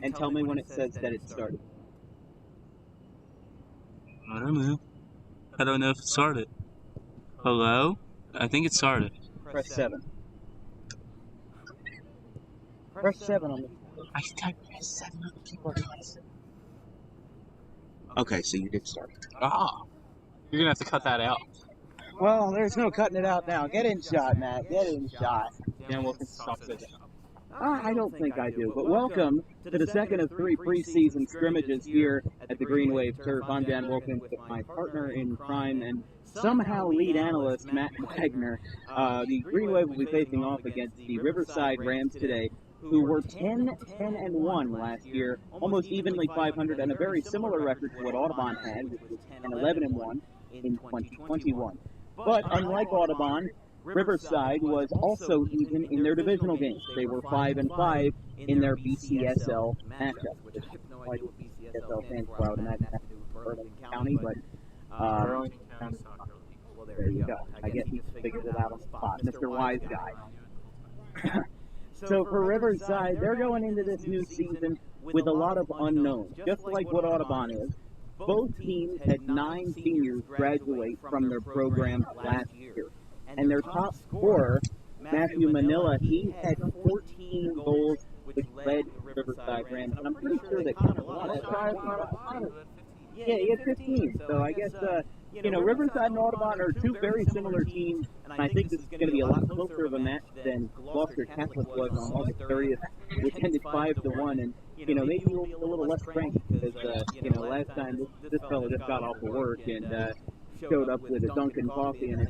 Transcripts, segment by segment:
and tell me when it says that it started. I don't know. I don't know if it started. Hello? I think it started. Press 7. Press 7 on the... I typed press 7 on the keyboard twice. Okay, so you did start. Ah. You're gonna have to cut that out. Well, there's no cutting it out now. Get in shot, Matt. Get in shot. Dan Wilkins talks it down. I don't think I do, but welcome to the second of 3 preseason scrimmages here at the Green Wave turf. I'm Dan Wilkins with my partner in crime and somehow lead analyst, Matt Wagner. The Green Wave will be facing off against the Riverside Rams today, who were 10-1 last year, almost evenly 500, and a very similar record to what Audubon had, which was 10-11-1 in 2021. But unlike Audubon, Riverside was also even in their divisional games. They were 5-5 in their BCSL matchup. Which I have no idea what BCSL stands for. I would imagine that to do with Burlington County, but Burlington County Soccer League. Well, there you go. I guess he figured it out on the spot. Mr. Wise Guy. So for Riverside, they're going into this new season with a lot of unknowns, just like what Audubon is. Both teams had 9 seniors graduate from their program last year. And their top scorer, Matthew Manila, he had 14 goals, which led the Riverside Rams. And I'm pretty sure that kind of won it. Yeah, he had 15. So I guess, Riverside and Audubon are two very similar teams. And I think this is going to be a lot closer of a match than Gloucester Catholic was on August 30th, which ended 5-1. And, maybe we'll be a little less cranky because, last time this fellow just got off of work and showed up with a Dunkin' coffee in it.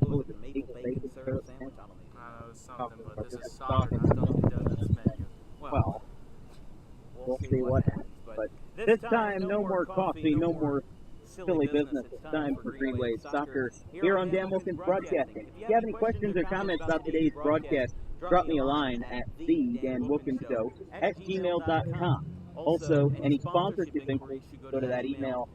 What was it, maple bacon syrup sandwich? I don't know. It was something, but this is soccer, not Dunkin' Donuts menu. Well, we'll see what happens. But this time, no more coffee, no more silly business. It's time for Green Wave Soccer here on Dan Wilkins Broadcasting. If you have any questions or comments about today's broadcast, drop me a line at thedanwilkinsshow@gmail.com. Also, any sponsorship inquiries should go to that email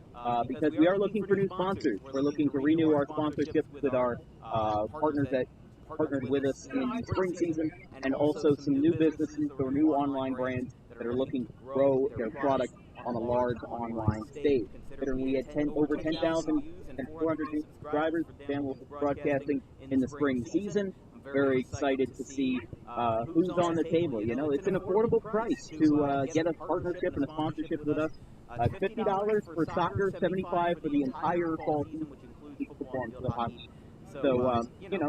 because we are looking for new sponsors. We're looking to renew our sponsorships with our partners that partnered with us in the spring season, and also some new businesses or new online brands that are looking to grow their product on a large online stage. Considering we had over 10,400 new subscribers with Dan Wilkins Broadcasting in the spring season, very excited to see who's on the table. It's an affordable price to get a partnership and a sponsorship with us. $50 for soccer, $75 for the entire fall season, which includes football and hockey. So,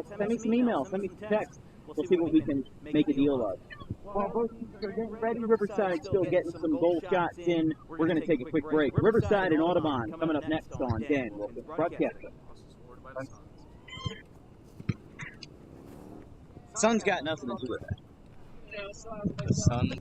send me some emails, send me some texts. We'll see what we can make a deal of. While both teams are getting ready, Riverside still getting some goal shots in. We're going to take a quick break. Riverside and Audubon coming up next on Dan Wilkins Broadcasting. Sun's got nothing to do with that. The sun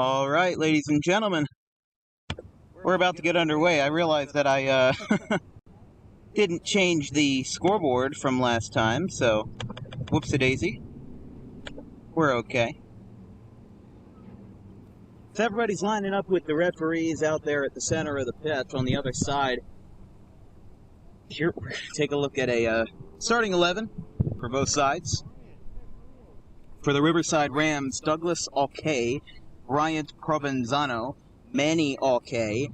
All right, ladies and gentlemen, we're about to get underway. I realized that I didn't change the scoreboard from last time, so whoops-a-daisy. We're okay. So everybody's lining up with the referees out there at the center of the pitch on the other side. Here, we're going to take a look at a starting 11 for both sides. For the Riverside Rams, Douglas Alkay, Bryant Provenzano, Manny Alkay,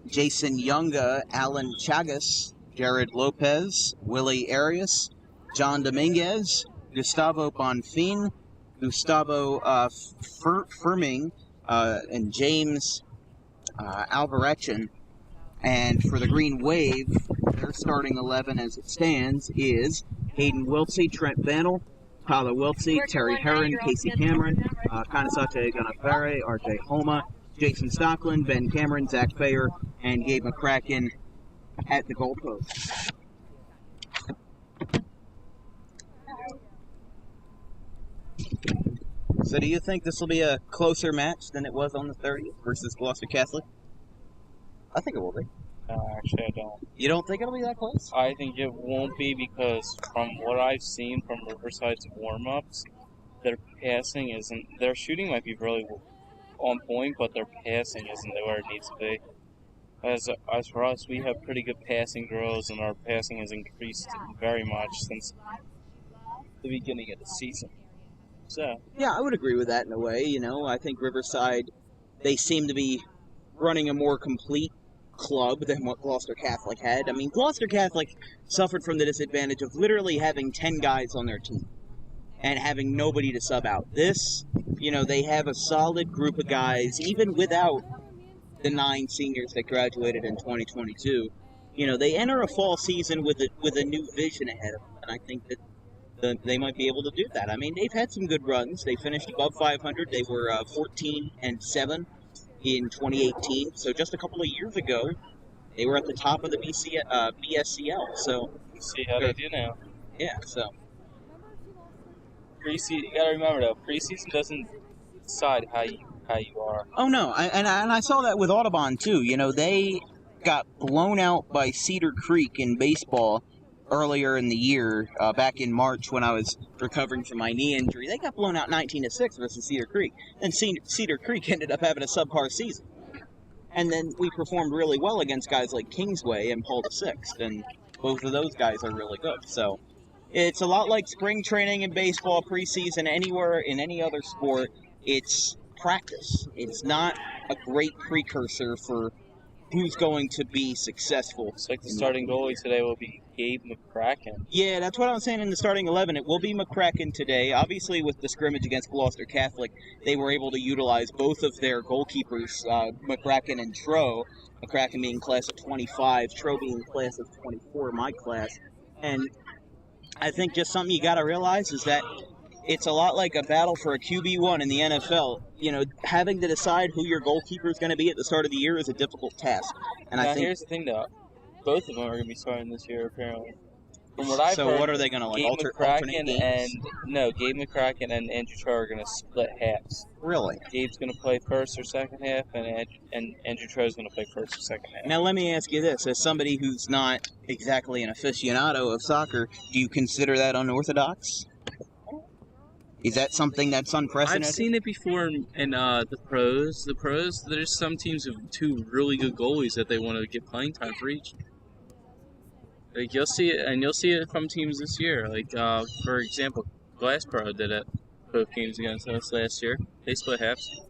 Jason Younga, Alan Chagas, Jared Lopez, Willie Arias, John Dominguez, Gustavo Bonfin, Gustavo Firming, and James Alvarechin. And for the Green Wave, their starting 11 as it stands is Hayden Wiltsey, Trent Vanel, Tyler Wiltsey, Terry Herron, Casey Cameron, Kanasache Ganafare, RJ Homa, Jason Stockland, Ben Cameron, Zach Fayer, and Gabe McCracken at the goalpost. So do you think this will be a closer match than it was on the 30th versus Gloucester Catholic? I think it will be. No, actually, I don't. You don't think it'll be that close? I think it won't be because from what I've seen from Riverside's warm-ups, their passing isn't... Their shooting might be really on point, but their passing isn't where it needs to be. As for us, we have pretty good passing drills, and our passing has increased very much since the beginning of the season. So yeah, I would agree with that in a way. You know, I think Riverside, they seem to be running a more complete club than what Gloucester Catholic had. I mean, Gloucester Catholic suffered from the disadvantage of literally having 10 guys on their team and having nobody to sub out. This, you know, they have a solid group of guys, even without the 9 seniors that graduated in 2022. You know, they enter a fall season with a new vision ahead of them, and I think that they might be able to do that. I mean, they've had some good runs. They finished above 500. They were 14-7 in 2018. So just a couple of years ago, they were at the top of the BSCL. So see how they do now. Yeah. So preseason, you gotta remember though, preseason doesn't decide how you are. Oh no, and I saw that with Audubon too. You know, they got blown out by Cedar Creek in baseball earlier in the year, back in March when I was recovering from my knee injury. They got blown out 19-6 versus Cedar Creek. And Cedar Creek ended up having a subpar season. And then we performed really well against guys like Kingsway and Paul VI, and both of those guys are really good. So it's a lot like spring training in baseball, preseason, anywhere in any other sport. It's practice. It's not a great precursor for who's going to be successful. It's like the starting goalie today will be Gabe McCracken. Yeah, that's what I was saying in the starting 11. It will be McCracken today. Obviously, with the scrimmage against Gloucester Catholic, they were able to utilize both of their goalkeepers, McCracken and Tro. McCracken being class of 25, Tro being class of 24, my class. And I think just something you got to realize is that it's a lot like a battle for a QB1 in the NFL. You know, having to decide who your goalkeeper is going to be at the start of the year is a difficult task. And now, I think here's the thing, though. Both of them are going to be starting this year, apparently. From what I've heard, so what are they going to, like, alternate games? Gabe McCracken and Andrew Troy are going to split halves. Really? Gabe's going to play first or second half, and Andrew Troy is going to play first or second half. Now, let me ask you this. As somebody who's not exactly an aficionado of soccer, do you consider that unorthodox? Is that something that's unprecedented? I've seen it before in the pros. The pros, there's some teams with 2 really good goalies that they want to get playing time for each. Like, you'll see it, and you'll see it from teams this year. Like, for example, Glassboro did it both games against us last year. They split halves.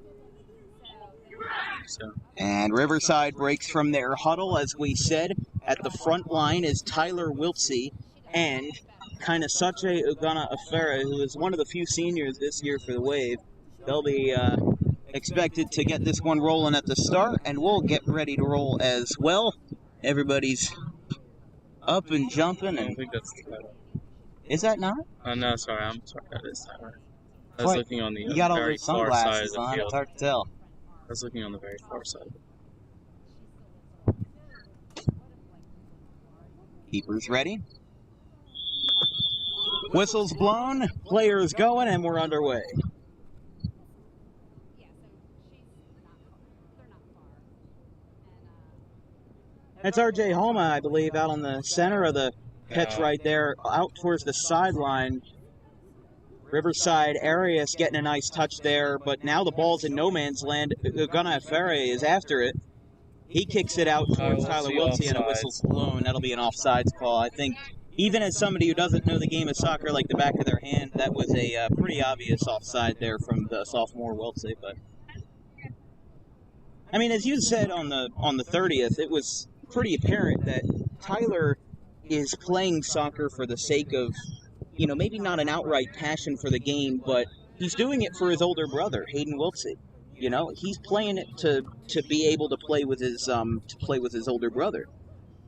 So. And Riverside breaks from their huddle, as we said. At the front line is Tyler Wiltsey and Kanasache Ugana Afera, who is one of the few seniors this year for the Wave. They'll be expected to get this one rolling at the start, and we'll get ready to roll as well. Everybody's up and jumping. I think that's the title. Is that not? Oh, no, sorry. I'm sorry. That is not right. I was looking on the you got all very those far side of sunglasses the on. field. It's hard to tell. I was looking on the very far side. Keepers ready. Whistles blown, players going, and we're underway. That's R.J. Homa, I believe, out on the center of the pitch right there, out towards the sideline. Riverside Arias getting a nice touch there, but now the ball's in no man's land. Gunnar Ferre is after it. He kicks it out towards Tyler Wiltsey, and a whistle's blown. That'll be an offsides call. I think, even as somebody who doesn't know the game of soccer like the back of their hand, that was a pretty obvious offside there from the sophomore Wiltsey. But I mean, as you said on the 30th, it was pretty apparent that Tyler is playing soccer for the sake of, you know, maybe not an outright passion for the game, but he's doing it for his older brother, Hayden Wiltsey. You know, he's playing it to be able to play with his older brother.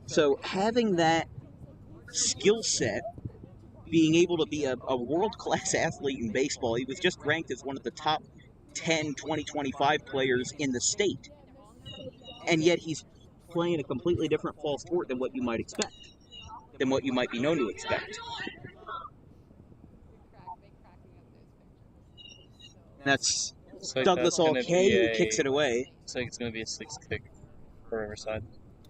So having that skill set, being able to be a world-class athlete in baseball, he was just ranked as one of the top 10 2025 players in the state. And yet he's playing a completely different fall sport than what you might expect, than what you might be known to expect. That's like Douglas Alkay, who kicks it away. Looks like it's going to be a 6 kick for Riverside.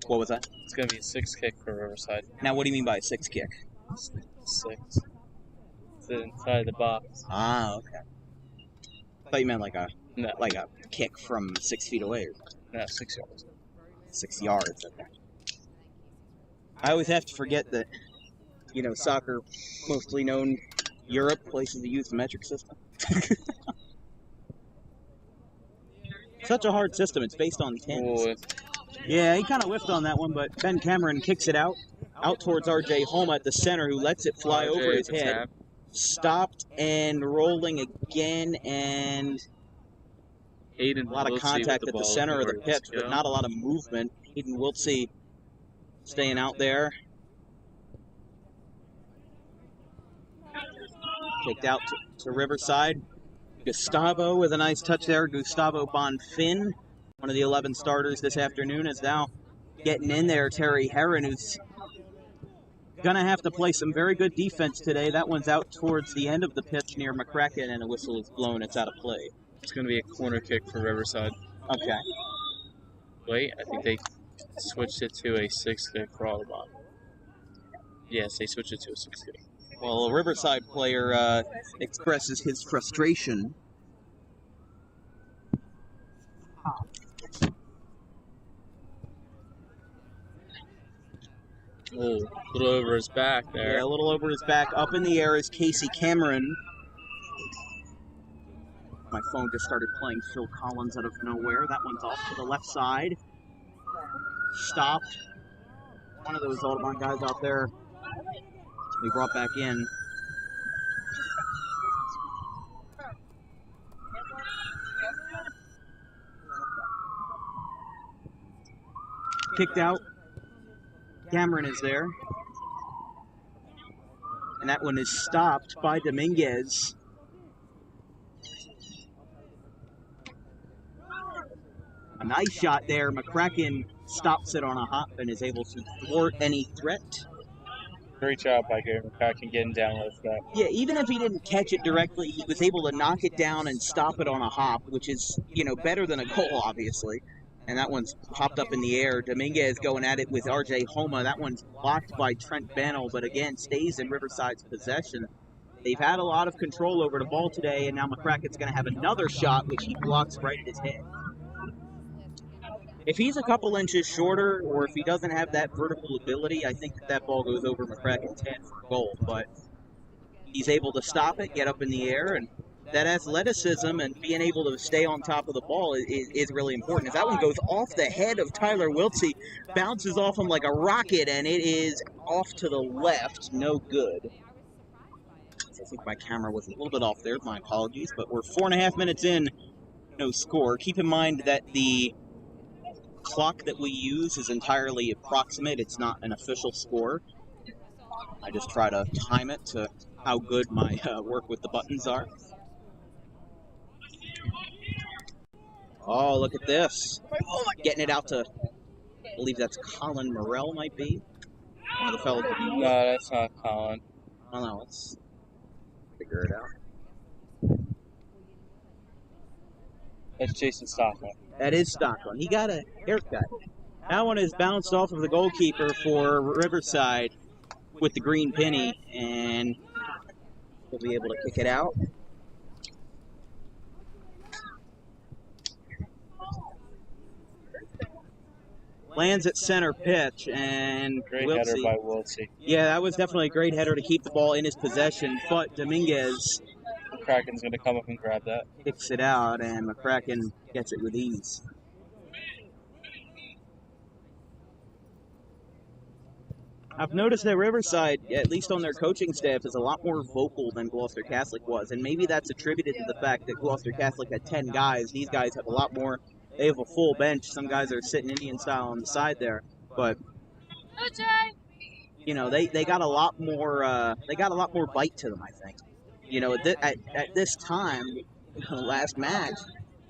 What was that? It's going to be a 6 kick for Riverside. Now, what do you mean by a 6 kick? 6. It's inside the box. Ah, okay. I thought you meant like a kick from 6 feet away. No, 6 yards. 6 yards, okay. I always have to forget that, you know, soccer, mostly known Europe, places that use the metric system. Such a hard system. It's based on tens. Yeah, he kind of whiffed on that one, but Ben Cameron kicks it out towards R.J. Homa at the center, who lets it fly over his head. Stopped and rolling again, and a lot of contact at the center of the pitch, but not a lot of movement. Hayden Wiltsey staying out there. Kicked out to Riverside. Gustavo with a nice touch there. Gustavo Bonfin, one of the 11 starters this afternoon, is now getting in there. Terry Herron, who's going to have to play some very good defense today. That one's out towards the end of the pitch near McCracken, and a whistle is blown. It's out of play. It's going to be a corner kick for Riverside. Okay. Wait, I think they switched it to a 6 kick for Audubon. Yes, they switched it to a 6 kick. Well, a Riverside player expresses his frustration. Oh, a little over his back there. Yeah, a little over his back. Up in the air is Casey Cameron. My phone just started playing Phil Collins out of nowhere. That one's off to the left side. Stopped. One of those Audubon guys out there. We brought back in. Kicked out. Cameron is there. And that one is stopped by Dominguez. A nice shot there. McCracken stops it on a hop and is able to thwart any threat. Great job by Gary McCracken getting down with that. Yeah, even if he didn't catch it directly, he was able to knock it down and stop it on a hop, which is, you know, better than a goal, obviously. And that one's popped up in the air. Dominguez going at it with R.J. Homa. That one's blocked by Trent Bannell, but again, stays in Riverside's possession. They've had a lot of control over the ball today, and now McCracken's going to have another shot, which he blocks right at his head. If he's a couple inches shorter, or if he doesn't have that vertical ability, I think that ball goes over McCracken's head for a goal. But he's able to stop it, get up in the air, and that athleticism and being able to stay on top of the ball is really important. As that one goes off the head of Tyler Wiltsey, bounces off him like a rocket, and it is off to the left. No good. I think my camera was a little bit off there. My apologies. But we're 4.5 minutes in, no score. Keep in mind that the clock that we use is entirely approximate. It's not an official score. I just try to time it to how good my work with the buttons are. Oh, look at this. Getting it out to, I believe that's Colin Morrell might be. One of the fellows. No, that's not Colin. I don't know. Let's figure it out. That's Jason Stockman. That is Stockman. He got a haircut. That one is bounced off of the goalkeeper for Riverside with the green penny, and he'll be able to kick it out. Lands at center pitch, and great header by Wiltsey. Yeah, that was definitely a great header to keep the ball in his possession, but Dominguez McCracken's going to come up and grab that. Kicks it out, and McCracken gets it with ease. I've noticed that Riverside, at least on their coaching staff, is a lot more vocal than Gloucester Catholic was, and maybe that's attributed to the fact that Gloucester Catholic had 10 guys. These guys have a lot more. They have a full bench. Some guys are sitting Indian style on the side there, but you know they got a lot more. They got a lot more bite to them, I think. You know, at this time, last match,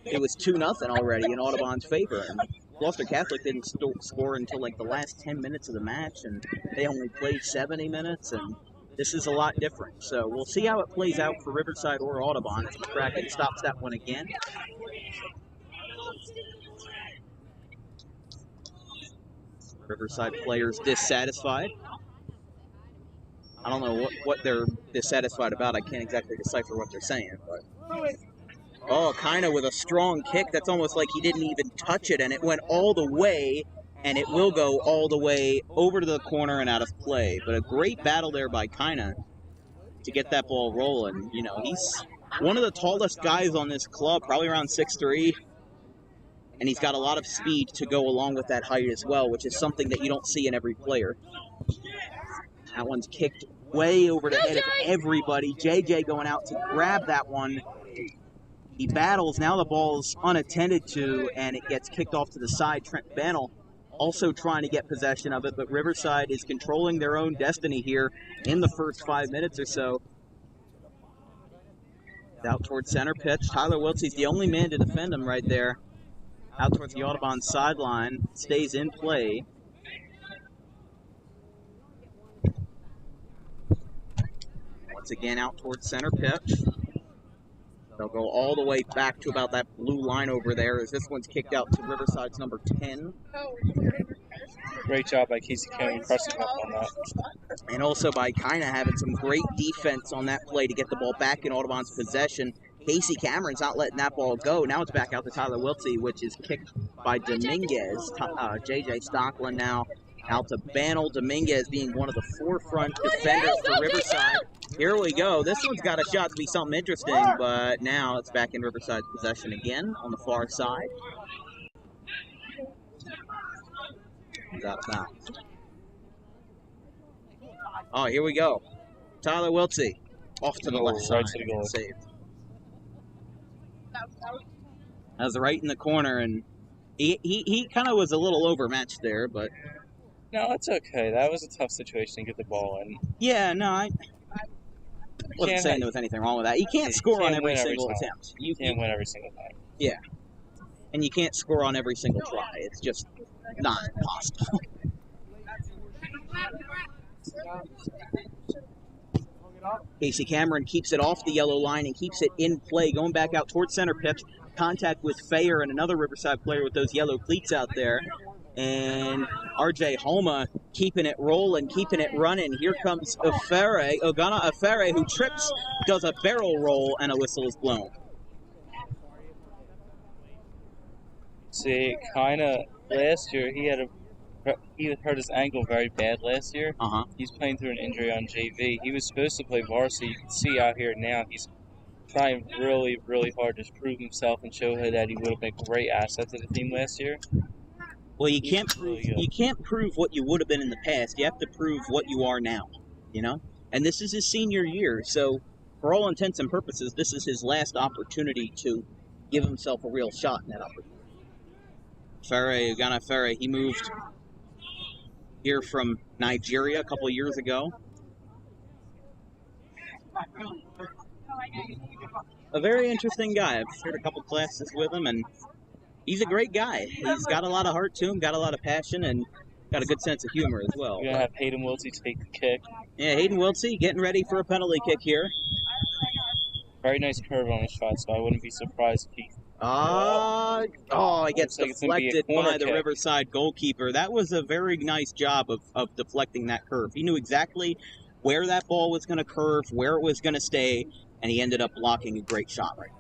it was 2-0 already in Audubon's favor, and Gloucester Catholic didn't score until like the last 10 minutes of the match, and they only played 70 minutes, and this is a lot different. So we'll see how it plays out for Riverside or Audubon. McCracken stops that one again. Riverside players dissatisfied. I don't know what they're dissatisfied about. I can't exactly decipher what they're saying, but oh, kind of with a strong kick. That's almost like he didn't even touch it, and it went all the way, and it will go all the way over to the corner and out of play. But a great battle there by Kina to get that ball rolling. You know, he's one of the tallest guys on this club, probably around 6'3", and he's got a lot of speed to go along with that height as well, which is something that you don't see in every player. That one's kicked way over the head of everybody. JJ going out to grab that one. He battles. Now the ball's unattended to, and it gets kicked off to the side. Trent Bannell also trying to get possession of it, but Riverside is controlling their own destiny here in the first 5 minutes or so. Out towards center pitch. Tyler Wiltsey's the only man to defend him right there. Out towards the Audubon sideline. Stays in play. Once again out towards center pitch. They'll go all the way back to about that blue line over there as this one's kicked out to Riverside's number 10. Great job by Casey Cameron pressing up on that. And also by Kina having some great defense on that play to get the ball back in Audubon's possession. Casey Cameron's not letting that ball go. Now it's back out to Tyler Wiltsey, which is kicked by Dominguez. JJ Stocklin now out to Bannell. Dominguez being one of the forefront defenders for Riverside. Here we go. This one's got a shot to be something interesting, but now it's back in Riverside's possession again on the far side. Out of bounds. Oh, here we go. Tyler Wiltsey off to the left side. Saved. That was right in the corner, and he kind of was a little overmatched there, but no, it's okay. That was a tough situation to get the ball in. Yeah, no, I wasn't saying there was anything wrong with that. You can't score on every single attempt. You can't win every single time. Yeah, and you can't score on every single try. It's just not possible. Casey Cameron keeps it off the yellow line and keeps it in play, going back out towards center pitch. Contact with Fayer and another Riverside player with those yellow cleats out there. And RJ Homa keeping it rolling, keeping it running. Here comes Ogana Afere, who trips, does a barrel roll, and a whistle is blown. See, kind of last year, he hurt his ankle very bad last year. He's playing through an injury on JV. He was supposed to play varsity. You can see out here now he's trying really, really hard to prove himself and show that he would have been a great asset to the team last year. Well, you can't prove what you would have been in the past. You have to prove what you are now, you know? And this is his senior year, so for all intents and purposes, this is his last opportunity to give himself a real shot in that opportunity. Ugana Ferre, he moved here from Nigeria a couple of years ago. A very interesting guy. I've shared a couple classes with him, and he's a great guy. He's got a lot of heart to him, got a lot of passion, and got a good sense of humor as well. You're going to have Hayden Wiltsey take the kick. Yeah, Hayden Wiltsey getting ready for a penalty kick here. Very nice curve on his shot, so I wouldn't be surprised if he It gets Looks like it's gonna be a deflected corner by the kick. Riverside goalkeeper. That was a very nice job of deflecting that curve. He knew exactly where that ball was going to curve, where it was going to stay, and he ended up blocking a great shot right there.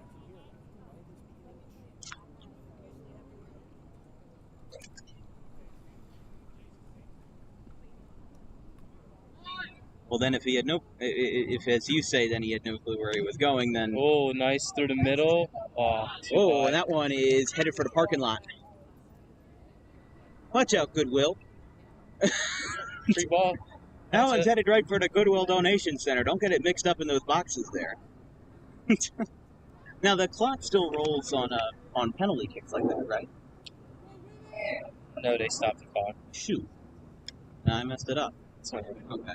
Well, then if as you say, then he had no clue where he was going, then... Oh, nice through the middle. And that one is headed for the parking lot. Watch out, Goodwill. Free ball. That one's headed right for the Goodwill Donation Center. Don't get it mixed up in those boxes there. Now, the clock still rolls on penalty kicks like that, right? No, they stopped the clock. Shoot. I messed it up. Sorry. Okay.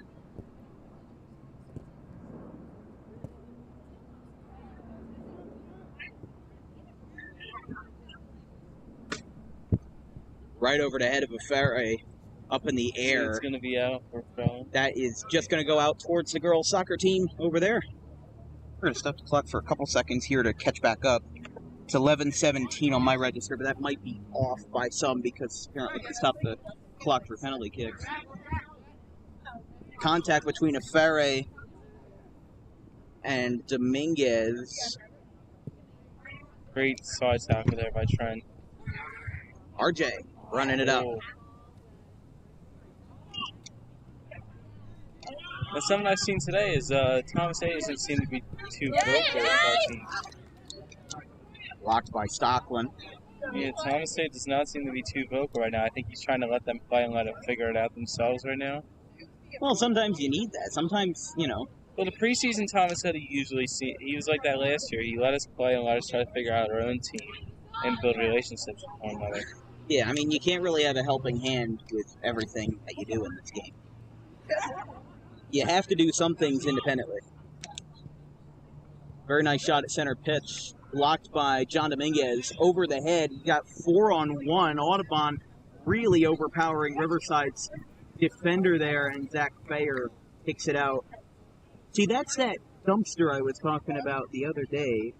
Right over the head of a ferry, up in the air. It's going to be out for throwing. That is just going to go out towards the girls' soccer team over there. We're going to stop the clock for a couple seconds here to catch back up. It's 11:17 on my register, but that might be off by some because apparently they stopped the clock for penalty kicks. Contact between Afere and Dominguez. Great side tackle there by Trent. RJ running it up. But something I've seen today is Thomas A doesn't seem to be too vocal. Blocked by Stockland. Yeah, Thomas A does not seem to be too vocal right now. I think he's trying to let them play and let them figure it out themselves right now. Well, sometimes you need that. Sometimes, Well, the preseason Thomas said he was like that last year. He let us play and let us try to figure out our own team and build relationships with one another. Yeah, I mean, you can't really have a helping hand with everything that you do in this game. You have to do some things independently. Very nice shot at center pitch. Blocked by John Dominguez over the head. He got 4-on-1. Audubon really overpowering Riverside's defender there, and Zach Fayer picks it out. See, that's that dumpster I was talking about the other day.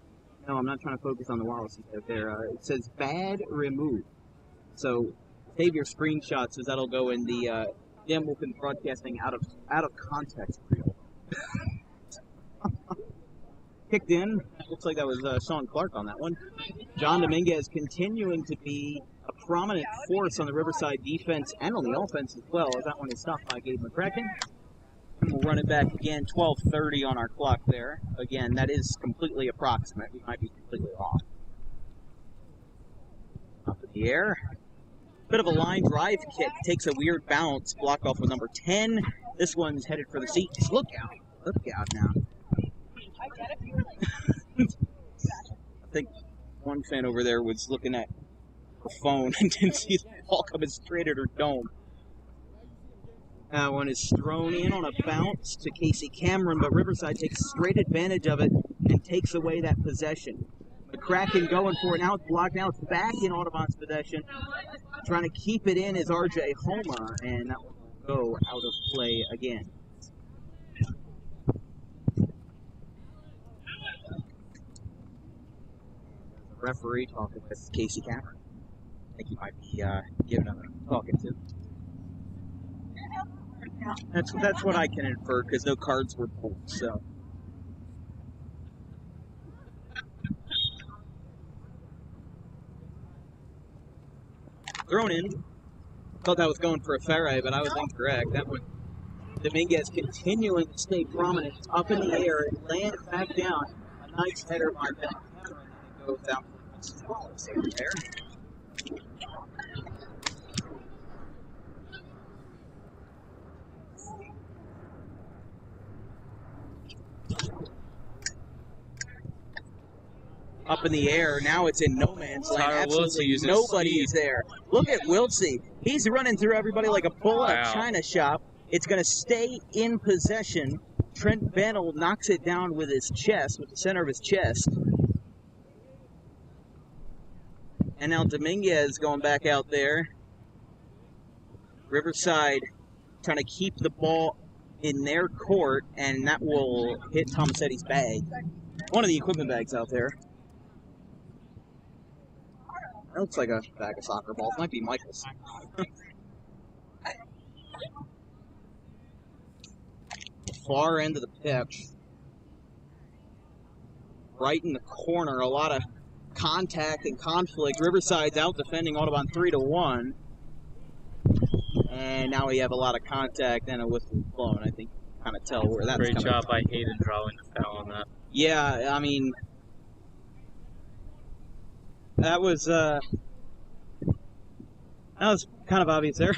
No, I'm not trying to focus on the Wallace out there. It says bad remove. So save your screenshots, as that'll go in the Dan Wolfen Broadcasting out of context reel. Kicked in. Looks like that was Sean Clark on that one. John Dominguez continuing to be a prominent force on the Riverside defense and on the offense as well, as that one is stopped by Gabe McCracken. We'll run it back again, 12:30 on our clock there. Again, that is completely approximate. We might be completely off. Up in the air. Bit of a line drive kick. Takes a weird bounce. Blocked off with number 10. This one's headed for the seats. Look out. Look out now. I think one fan over there was looking at her phone and didn't see the ball coming straight at her dome. That one is thrown in on a bounce to Casey Cameron, but Riverside takes straight advantage of it and takes away that possession. McCracken going for it. Now it's blocked. Now it's back in Audubon's possession. Trying to keep it in is RJ Homa, and that will go out of play again. The referee talking with Casey Cameron. I think he might be giving him a talking to. That's what I can infer, because no cards were pulled, so. Thrown in. Thought that was going for a Ferre, but I was incorrect. That one, Dominguez continuing to stay prominent. Up in the air, and lands back down. A nice header by Ben Cameron, and it goes out for Wallace over there. Up in the air. Now it's in no man's land. Absolutely nobody is there. Look at Wiltsey. He's running through everybody like a bull out of China shop. It's going to stay in possession. Trent Bennell knocks it down with his chest, with the center of his chest. And now Dominguez going back out there. Riverside trying to keep the ball in their court, and that will hit Tomasetti's bag. One of the equipment bags out there. That looks like a bag of soccer balls. Might be Michael's. Far end of the pitch. Right in the corner. A lot of contact and conflict. Riverside's out defending Audubon 3-1. And now we have a lot of contact and a whistle blown. I think you kind of tell where that's Great coming job from. by Hayden drawing the foul on that. Yeah, I mean, that was kind of obvious there.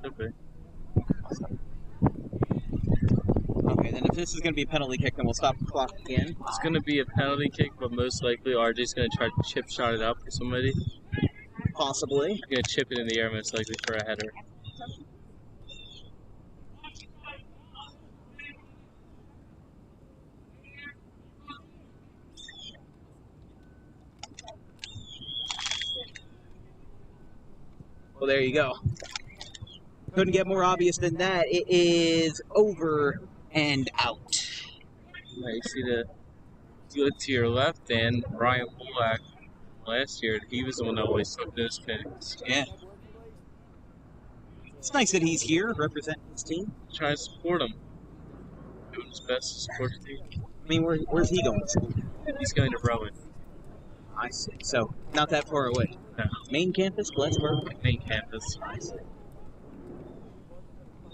Okay. Okay, then if this is going to be a penalty kick, then we'll stop the clock again. It's going to be a penalty kick, but most likely RJ's going to try to chip shot it up for somebody. Possibly. He's going to chip it in the air most likely for a header. Well, there you go. Couldn't get more obvious than that. It is over and out. Yeah, you see the good to your left, and Ryan Wolak last year, he was the one that always took those picks. Yeah. It's nice that he's here representing his team. Trying to support him. Doing his best to support the team. I mean, where's he going to school? He's going to Rowan. I see. So, not that far away. No. Main campus, Plattsburgh. Main campus. I see.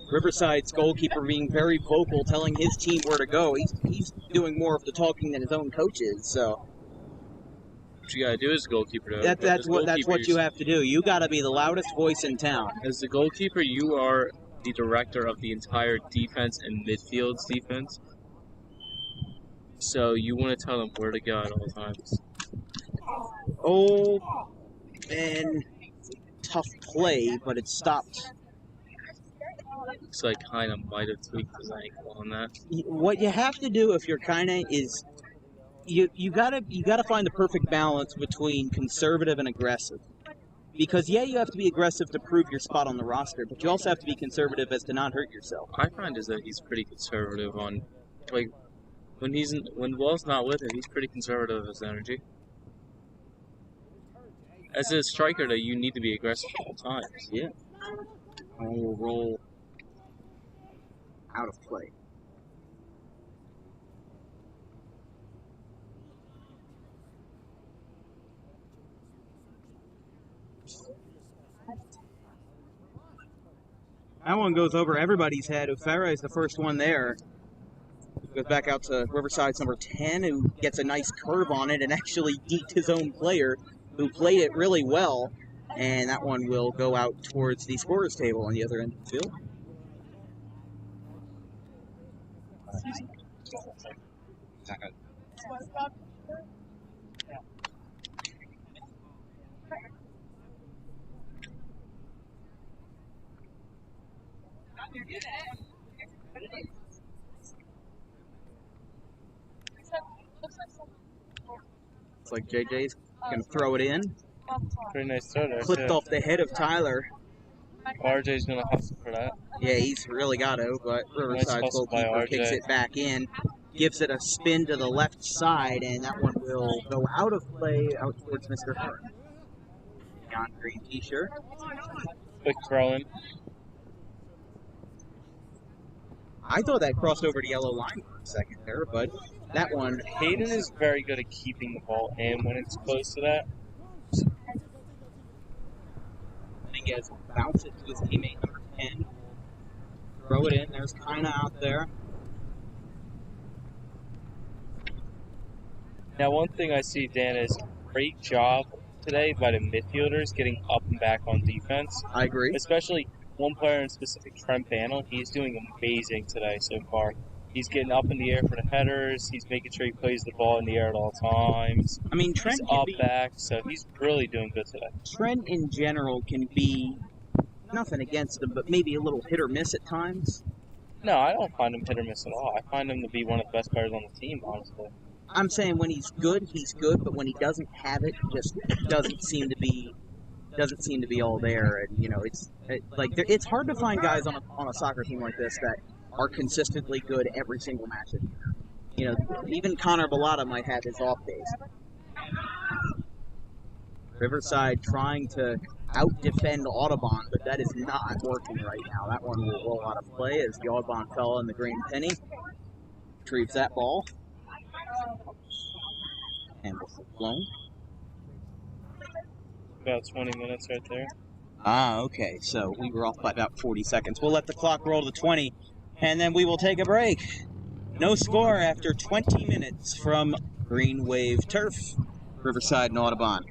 Riverside's goalkeeper being very vocal, telling his team where to go. He's doing more of the talking than his own coach is. So What you gotta do as a goalkeeper, though. that's what you have to do. You got to be the loudest voice in town. As the goalkeeper, you are the director of the entire defense and midfield's defense. So you want to tell them where to go at all times. Oh, and tough play, but it stopped. Looks like kind of might have tweaked his ankle on that. What you have to do if you're Kaine is you gotta find the perfect balance between conservative and aggressive. Because yeah, you have to be aggressive to prove your spot on the roster, but you also have to be conservative as to not hurt yourself. I find is that he's pretty conservative on, like, when Wall's not with him, he's pretty conservative with his energy. As a striker, though, you need to be aggressive at all times. Yeah. And we'll roll out of play. That one goes over everybody's head. Ufera is the first one there. Goes back out to Riverside's number 10, who gets a nice curve on it and actually deked his own player, who played it really well. And that one will go out towards the scorer's table on the other end of the field. Looks like JJ's going to throw it in. Pretty nice throw there. Clipped off the head of Tyler. RJ's going to hustle for that. Yeah, he's really got to, but Riverside's hustle by goalkeeper RJ. kicks it back in, gives it a spin to the left side, and that one will go out of play, out towards Mr. Hearn. Neon green t-shirt. Quick throw in. I thought that crossed over to yellow line for a second there, but that one... Hayden is very good at keeping the ball in when it's close to that. Dominguez will bounce it to his teammate number 10. Throw it in. There's Kaine out there. Now, one thing I see, Dan, is great job today by the midfielders getting up and back on defense. I agree. Especially one player in specific, Trent Bannell. He's doing amazing today so far. He's getting up in the air for the headers. He's making sure he plays the ball in the air at all times. I mean, Trent He's can up be, back, so he's really doing good today. Trent in general can be, nothing against him, but maybe a little hit or miss at times. No, I don't find him hit or miss at all. I find him to be one of the best players on the team, honestly. I'm saying when he's good, but when he doesn't have it, just doesn't seem to be all there. And you know, it's hard to find guys on a soccer team like this that are consistently good every single match of the year. even Connor Bellata might have his off days. Riverside trying to out-defend Audubon, but that is not working right now. That one will roll out of play as the Audubon fella in the green penny retrieves that ball. And whistle blown. About 20 minutes right there. Okay, so we were off by about 40 seconds. We'll let the clock roll to 20, and then we will take a break. No score after 20 minutes from Green Wave Turf, Riverside and Audubon.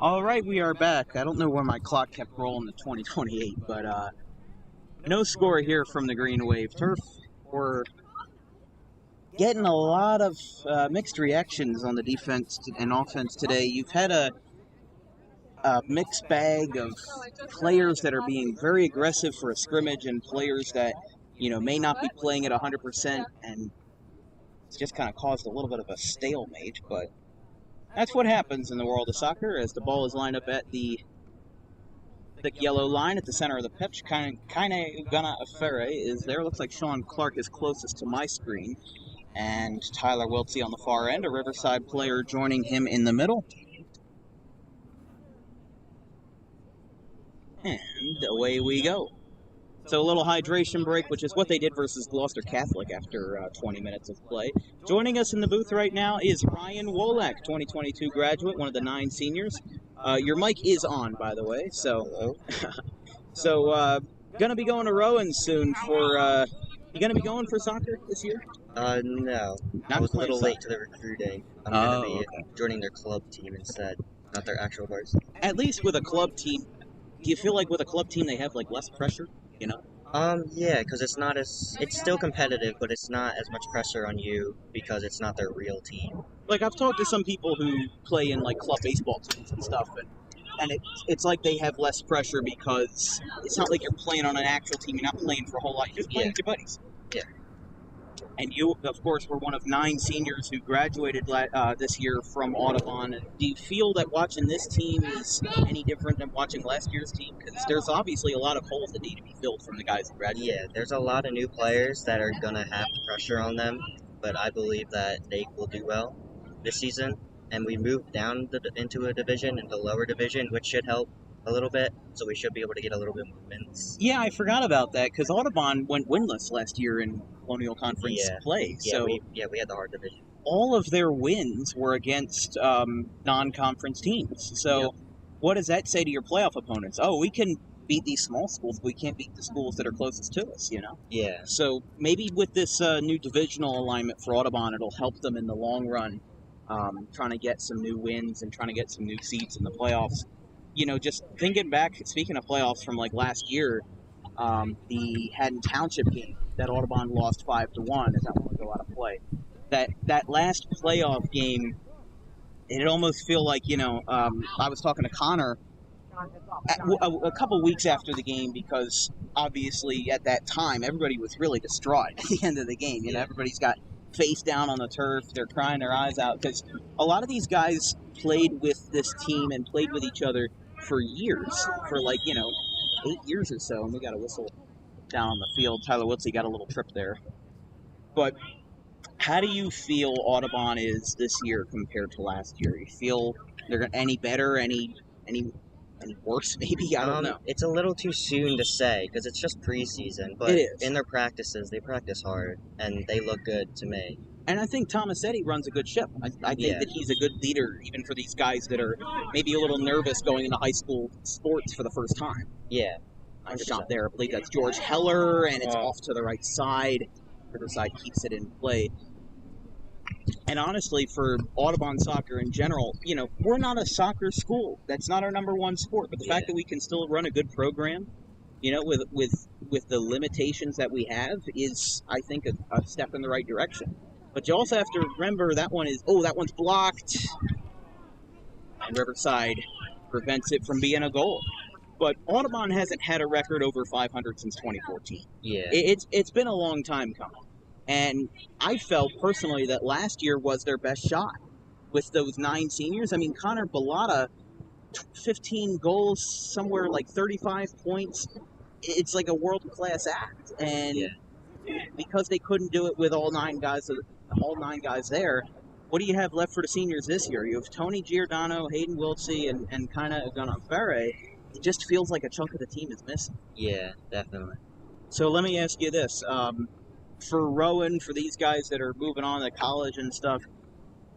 All right, we are back. I don't know where my clock kept rolling to 2028, but no score here from the Green Wave Turf. We're getting a lot of mixed reactions on the defense and offense today. You've had a mixed bag of players that are being very aggressive for a scrimmage and players that, may not be playing at 100%, and it's just kind of caused a little bit of a stalemate, but that's what happens in the world of soccer as the ball is lined up at the thick yellow line at the center of the pitch. Kind of Gana Afere is there. Looks like Sean Clark is closest to my screen. And Tyler Wiltsey on the far end, a Riverside player joining him in the middle. And away we go. So a little hydration break, which is what they did versus Gloucester Catholic after 20 minutes of play. Joining us in the booth right now is Ryan Wolak, 2022 graduate, one of the 9 seniors. Your mic is on, by the way. So, gonna be going to Rowan soon for. You gonna be going for soccer this year? No. I was a little late to the recruiting. I'm gonna be joining their club team instead, not their actual varsity. At least with a club team, do you feel like with a club team they have less pressure? Yeah, because it's still competitive, but it's not as much pressure on you because it's not their real team. I've talked to some people who play in club baseball teams and stuff, and it's like they have less pressure because it's not like you're playing on an actual team. You're not playing for a whole lot. You're just playing with your buddies. Yeah. And you, of course, were one of 9 seniors who graduated this year from Audubon. Do you feel that watching this team is any different than watching last year's team? Because there's obviously a lot of holes that need to be filled from the guys who graduated. Yeah, there's a lot of new players that are going to have pressure on them, but I believe that they will do well this season. And we moved down into a division, into lower division, which should help a little bit, so we should be able to get a little bit more wins. Yeah, I forgot about that, because Audubon went winless last year in Colonial Conference play. Yeah, So we had the hard division. all of their wins were against non-conference teams. So what does that say to your playoff opponents? Oh, we can beat these small schools, but we can't beat the schools that are closest to us, you know? Yeah. So maybe with this new divisional alignment for Audubon, it'll help them in the long run, trying to get some new wins and trying to get some new seats in the playoffs. You know, just thinking back, speaking of playoffs from like last year, the Haddon Township game that Audubon lost 5-1 as that one would go out of play. That last playoff game, it'd almost feel like, you know, I was talking to Connor a couple weeks after the game, because obviously at that time everybody was really distraught at the end of the game. You know, everybody's got face down on the turf, they're crying their eyes out, because a lot of these guys played with this team and played with each other for years, for like, you know, 8 years or so, and we got a whistle down on the field. Tyler Wiltsey got a little trip there. But how do you feel Audubon is this year compared to last year? You feel they're any better, any worse, maybe? I don't know. It's a little too soon to say, because it's just preseason, but It is. in their practices, they practice hard, and they look good to me. And I think Tomasetti runs a good ship. I think that he's a good leader, even for these guys that are maybe a little nervous going into high school sports for the first time. Yeah. Nice shot there. I believe that's George Heller, and it's off to the right side. Riverside keeps it in play. And honestly, for Audubon soccer in general, you know, we're not a soccer school. That's not our number one sport. But the fact that we can still run a good program, you know, with the limitations that we have, is, I think, a step in the right direction. But you also have to remember that one's blocked. And Riverside prevents it from being a goal. But Audubon hasn't had a record over 500 since 2014. Yeah. It's been a long time coming. And I felt personally that last year was their best shot with those 9 seniors. I mean, Connor Bellata, 15 goals, somewhere like 35 points. It's like a world-class act. And because they couldn't do it with all 9 guys there, what do you have left for the seniors this year? You have Tony Giordano, Hayden Wiltsey, and kind of Gunnar. It just feels like a chunk of the team is missing. Yeah, definitely. So let me ask you this. For Rowan, for these guys that are moving on to college and stuff,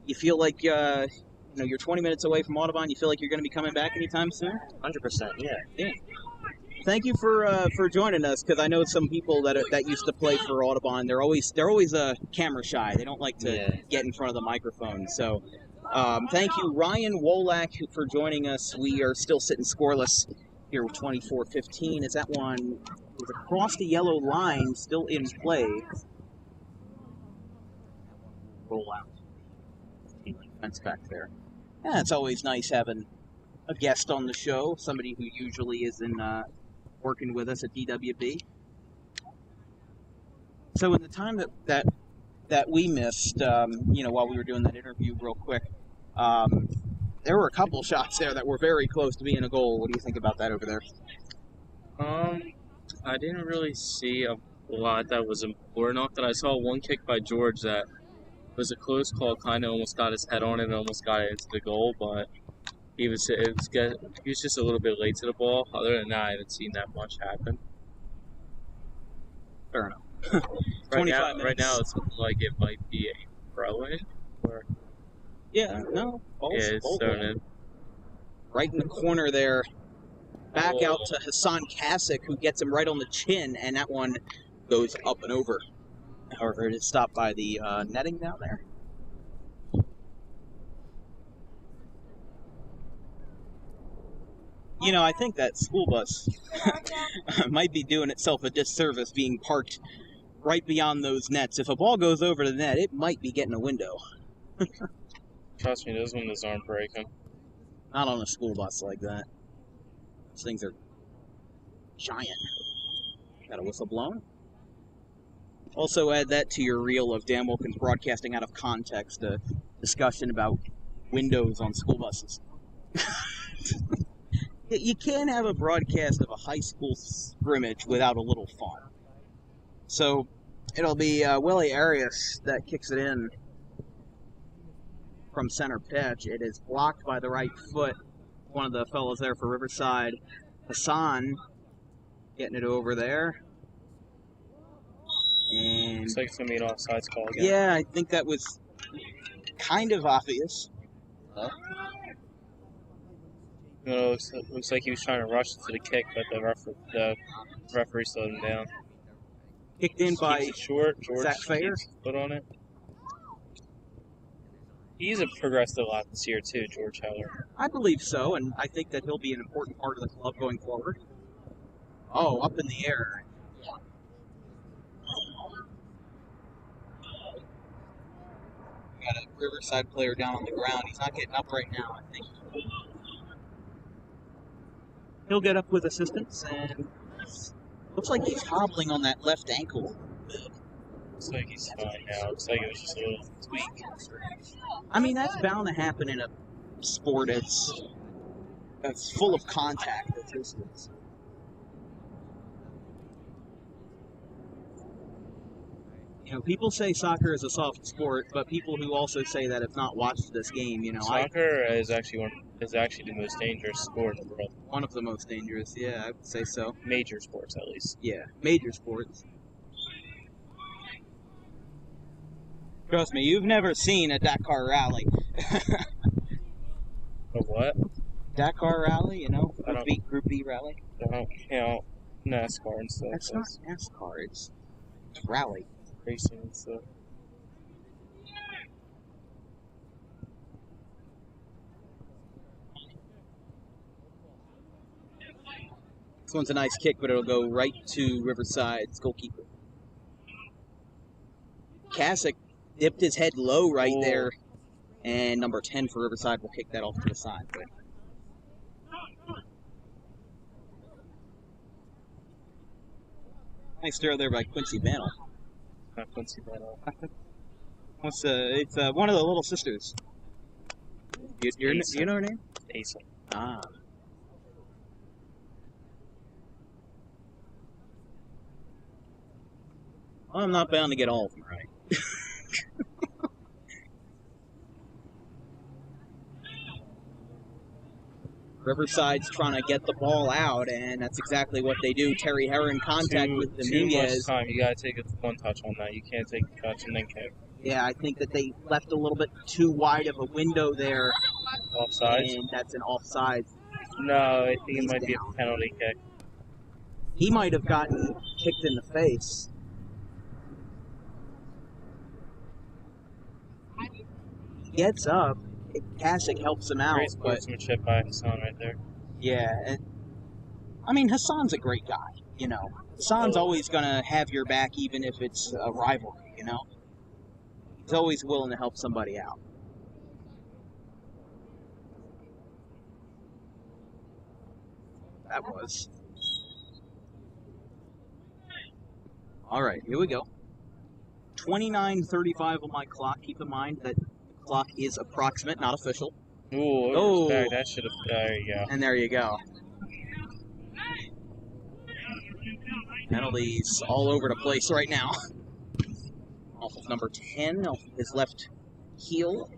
you feel like you're 20 minutes away from Audubon. You feel like you're going to be coming back anytime soon? 100%. Yeah. Thank you for joining us, because I know some people that used to play for Audubon. They're always camera shy. They don't like to get in front of the microphone. So thank you, Ryan Wolak, for joining us. We are still sitting scoreless here with 24-15. As that one is across the yellow line, still in play. Roll out. Fence back there. Yeah, it's always nice having a guest on the show, somebody who usually isn't working with us at DWB. So in the time that we missed, while we were doing that interview real quick, there were a couple shots there that were very close to being a goal. What do you think about that over there? I didn't really see a lot that was important enough. That I saw one kick by George that was a close call, kind of almost got his head on it and almost got it into the goal, but he was just a little bit late to the ball. Other than that, I haven't seen that much happen. Fair enough. Right now, it's like it might be a throw-in. It's thrown in. Right in the corner there. Back out to Hassan Kasich, who gets him right on the chin, and that one goes up and over. However, it is stopped by the netting down there. You know, I think that school bus might be doing itself a disservice being parked right beyond those nets. If a ball goes over the net, it might be getting a window. Trust me, those windows aren't breaking. Not on a school bus like that. Those things are giant. Got a whistle blown. Also add that to your reel of Dan Wilkins broadcasting out of context a discussion about windows on school buses. You can't have a broadcast of a high school scrimmage without a little fun. So it'll be Willie Arias that kicks it in from center pitch. It is blocked by the right foot. One of the fellows there for Riverside, Hassan, getting it over there. And Looks like it's going to be an offsides call again. yeah, I think that was kind of obvious. No, it looks like he was trying to rush to the kick, but the referee slowed him down. Kicked in by Keeps it short. George Zach Fair. keeps his foot on it. He's progressed a lot this year too, George Heller. I believe so, and I think that he'll be an important part of the club going forward. Oh, up in the air. Got a Riverside player down on the ground. He's not getting up right now, I think. He'll get up with assistance, and looks like he's hobbling on that left ankle. Looks like he's fine now. Looks like it was just a little tweak. I mean, that's bound to happen in a sport that's full of contact. You know, people say soccer is a soft sport, but people who also say that have not watched this game, you know, Soccer is actually the most dangerous sport in the world. one of the most dangerous. Yeah, I would say so. Major sports, at least. Yeah, major sports. Trust me, you've never seen a Dakar rally. A what? Dakar rally, you know, I don't- Group B rally. I don't count NASCAR and stuff. That's not NASCAR. It's rally. Racing and stuff. This one's a nice kick, but it'll go right to Riverside's goalkeeper. Kasich dipped his head low right Oh. there, and number 10 for Riverside will kick that off to the side. But nice throw there by Quincy Bantle. Not Quincy Bantle. It's one of the little sisters. You know her name? Asa. Ah. Well, I'm not bound to get all of them right. Riverside's trying to get the ball out, and that's exactly what they do. Terry Herron contact with Too Dominguez. much time. You gotta take one touch on that. You can't take a touch and then kick. Yeah, I think that they left a little bit too wide of a window there, Offsides? and that's an offside. No, I think He's it might be down. a penalty kick. He might have gotten kicked in the face. He gets up. Kasich helps him out, Great but sportsmanship by Hassan right there. yeah. I mean, Hassan's a great guy, you know. Hassan's always going to have your back even if it's a rivalry, you know. He's always willing to help somebody out. That was. All right, here we go. 29:35 on my clock. Keep in mind that the clock is approximate, not official. Ooh, Oh. that should have. There you go. And there you go. Penalties all over the place right now. Off of number 10, off of his left heel.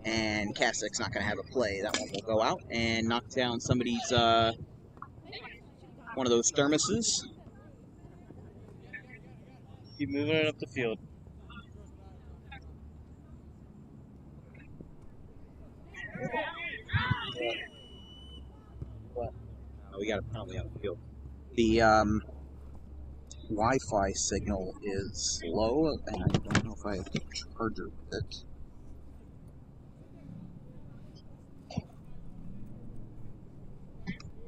And Kasich's not going to have a play. That one will go out and knock down somebody's, one of those thermoses. Keep moving it up the field. Oh, we got a penalty on the field. The Wi-Fi signal is low, and I don't know if I have a charger with it.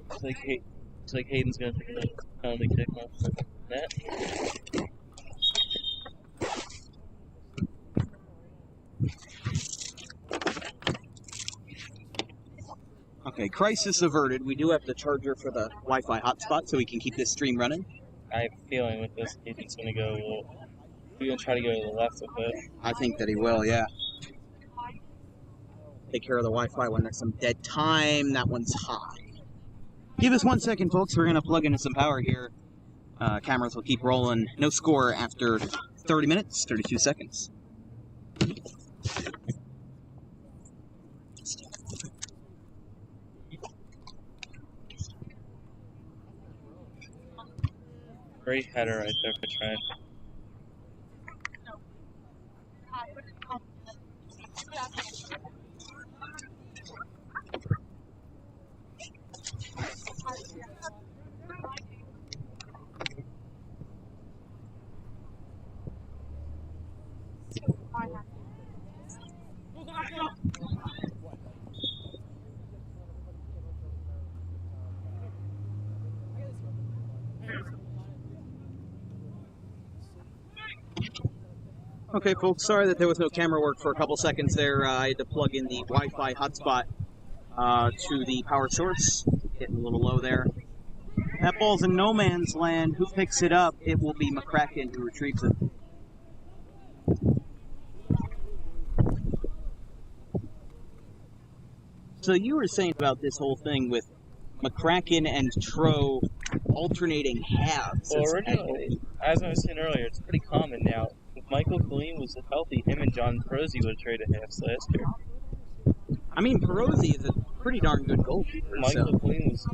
It's like Hayden's gonna take a penalty kick off the net. Okay, crisis averted. We do have the charger for the Wi-Fi hotspot, so we can keep this stream running. I have a feeling with this, he's going to go. He's going to try to go to the left with it. I think that he will, yeah. Take care of the Wi-Fi when there's some dead time. That one's high. Give us 1 second, folks. We're going to plug into some power here. Cameras will keep rolling. No score after 30 minutes, 32 seconds. Great header right there for Trent. Okay, folks, sorry that there was no camera work for a couple seconds there. I had to plug in the Wi-Fi hotspot to the power source. Getting a little low there. That ball's in no man's land. Who picks it up? It will be McCracken who retrieves it. So you were saying about this whole thing with McCracken and Tro alternating halves. Well, originally, as I was saying earlier, it's pretty common now. If Michael Killeen was healthy, him and John Perosi would have traded halves last year. I mean, Perosi is a pretty darn good goalkeeper. Michael Killeen is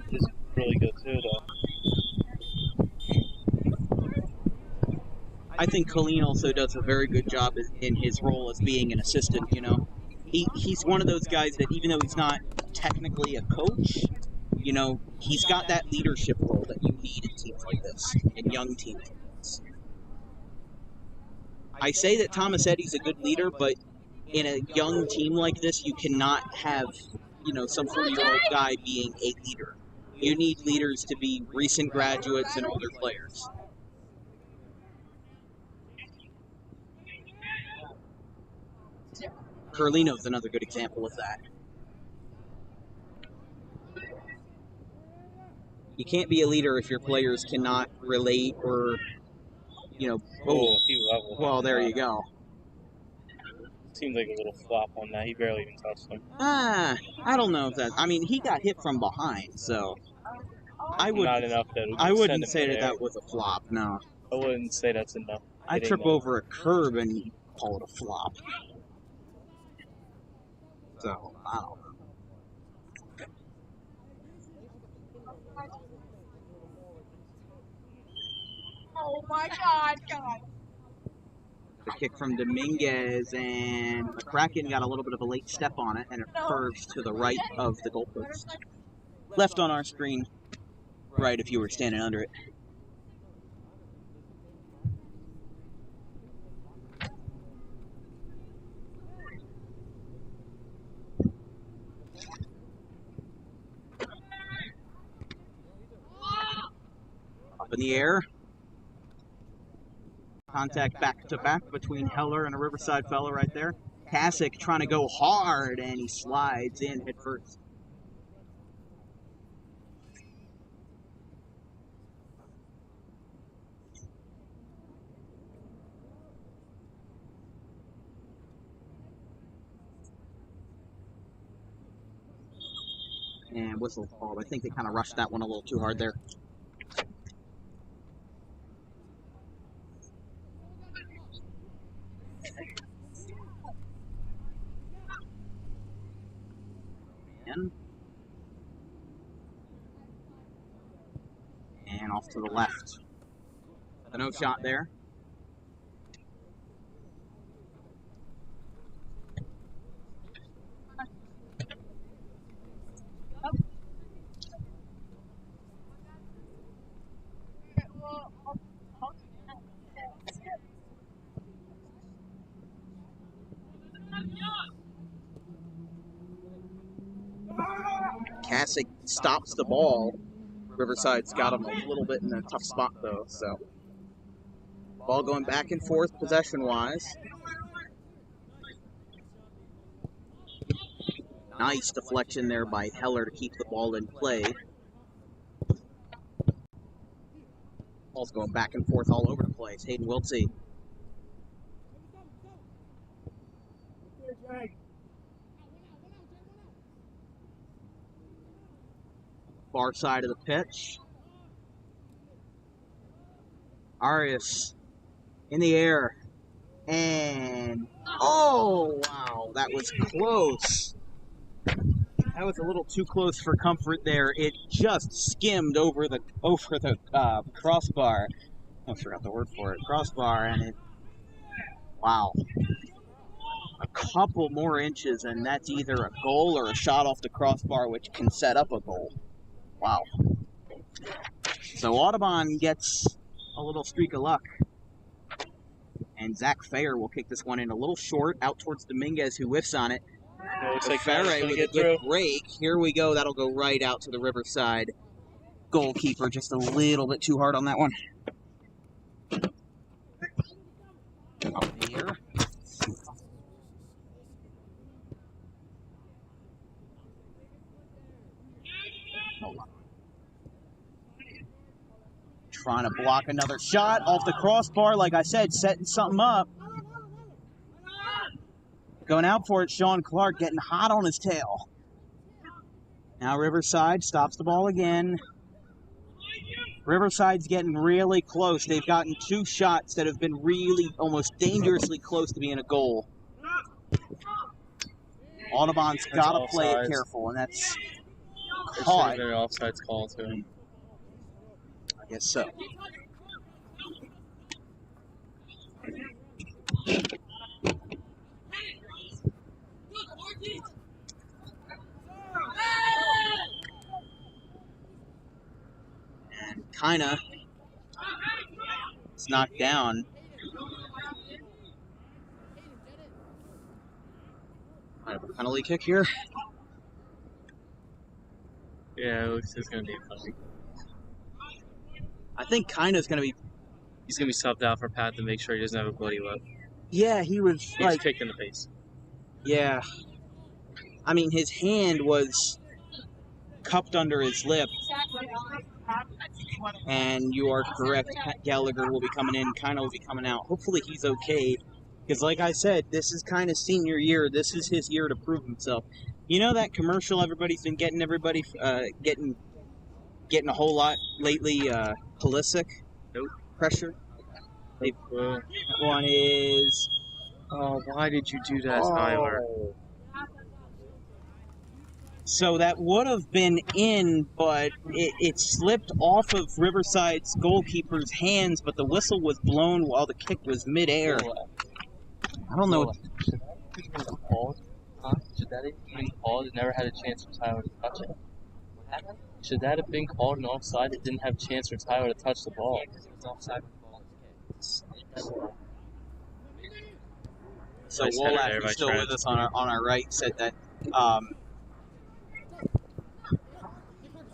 really good too, though. I think Killeen also does a very good job in his role as being an assistant, you know. He's one of those guys that even though he's not technically a coach, you know, he's got that leadership role that you need in teams like this, in young teams like this. I say that Thomas Eddy's a good leader, but in a young team like this, you cannot have, you know, some 40-year-old guy being a leader. You need leaders to be recent graduates and older players. Carlino's another good example of that. You can't be a leader if your players cannot relate or, you know... Oh, he leveled. Well, there you go. Seems like a little flop on that. He barely even touched him. I don't know if that... I mean, he got hit from behind, so... Not enough that I wouldn't say that was a flop, no. I wouldn't say that's enough. I trip over a curb and call it a flop. So, I don't know. Oh my God, God. The kick from Dominguez, and McCracken got a little bit of a late step on it, and it curves to the right of the goalpost. Left on our screen, right if you were standing under it. Up in the air. Contact back-to-back between Heller and a Riverside fellow right there. Kasich trying to go hard, and he slides in head first. And whistle called. I think they kind of rushed that one a little too hard there. And off to the left. A no shot there. Kasich stops the ball. Riverside's got him a little bit in a tough spot, though, so. Ball going back and forth possession-wise. Nice deflection there by Heller to keep the ball in play. Ball's going back and forth all over the place. Hayden Wiltsey. Far side of the pitch. Arias in the air. And, oh, wow, that was close. That was a little too close for comfort there. It just skimmed over the crossbar. I forgot the word for it. Crossbar, and it, wow. A couple more inches, and that's either a goal or a shot off the crossbar, which can set up a goal. Wow. So Audubon gets a little streak of luck. And Zach Fair will kick this one in a little short, out towards Dominguez, who whiffs on it. Looks like Ferre with a good break. Here we go. That'll go right out to the Riverside goalkeeper. Just a little bit too hard on that one. Up here. Trying to block another shot off the crossbar. Like I said, setting something up. Going out for it, Sean Clark getting hot on his tail. Now Riverside stops the ball again. Riverside's getting really close. They've gotten 2 shots that have been really almost dangerously close to being a goal. Audubon's got to play it careful, and that's caught. There should have been an offsides call to him. I guess so. And kinda, it's knocked down. Might have a penalty kick here. Yeah, it looks it's going to be funny. I think Kina's going to be... He's going to be subbed out for Pat to make sure he doesn't have a bloody lip. Yeah, he was He's kicked in the face. Yeah. I mean, his hand was cupped under his lip. And you are correct. Pat Gallagher will be coming in. Kina will be coming out. Hopefully he's okay. Because like I said, this is Kina's senior year. This is his year to prove himself. You know that commercial everybody's been getting getting a whole lot lately, Pulisic? Nope. Pressure? That one is... Oh, why did you do that, Tyler? So that would have been in, but it slipped off of Riverside's goalkeeper's hands, but the whistle was blown while the kick was midair. I don't know. Should that have been called? Huh? Should that have been called? It never had a chance for Tyler to touch it. What happened? Should that have been called an offside? It didn't have a chance for Tyler to touch the ball. Because it was offside when the ball was kicked. So Wolak, who's still with us on our right, said that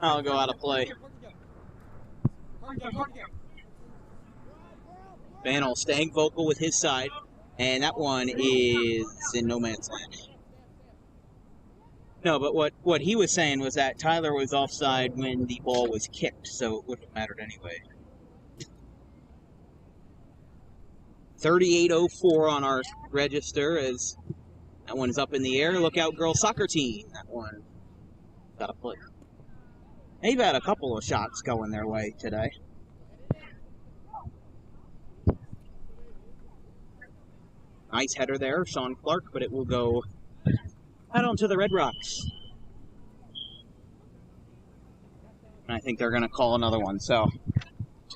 I'll go out of play. Banel staying vocal with his side, and that one is in no man's land. No, but what he was saying was that Tyler was offside when the ball was kicked, so it wouldn't have mattered anyway. 38:04 on our register as that one is up in the air. Look out, girls soccer team. That one got a play. They've had a couple of shots going their way today. Nice header there, Sean Clark, but it will go out onto the Red Rocks. And I think they're going to call another one, so...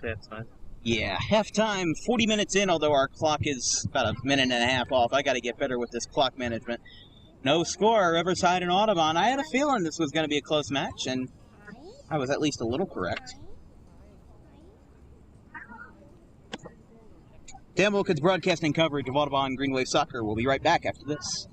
Halftime. Yeah, halftime, 40 minutes in, although our clock is about a minute and a half off. I got to get better with this clock management. No score, Riverside and Audubon. I had a feeling this was going to be a close match, and I was at least a little correct. Dan Wilkins broadcasting coverage of Audubon Green Wave Soccer. We'll be right back after this.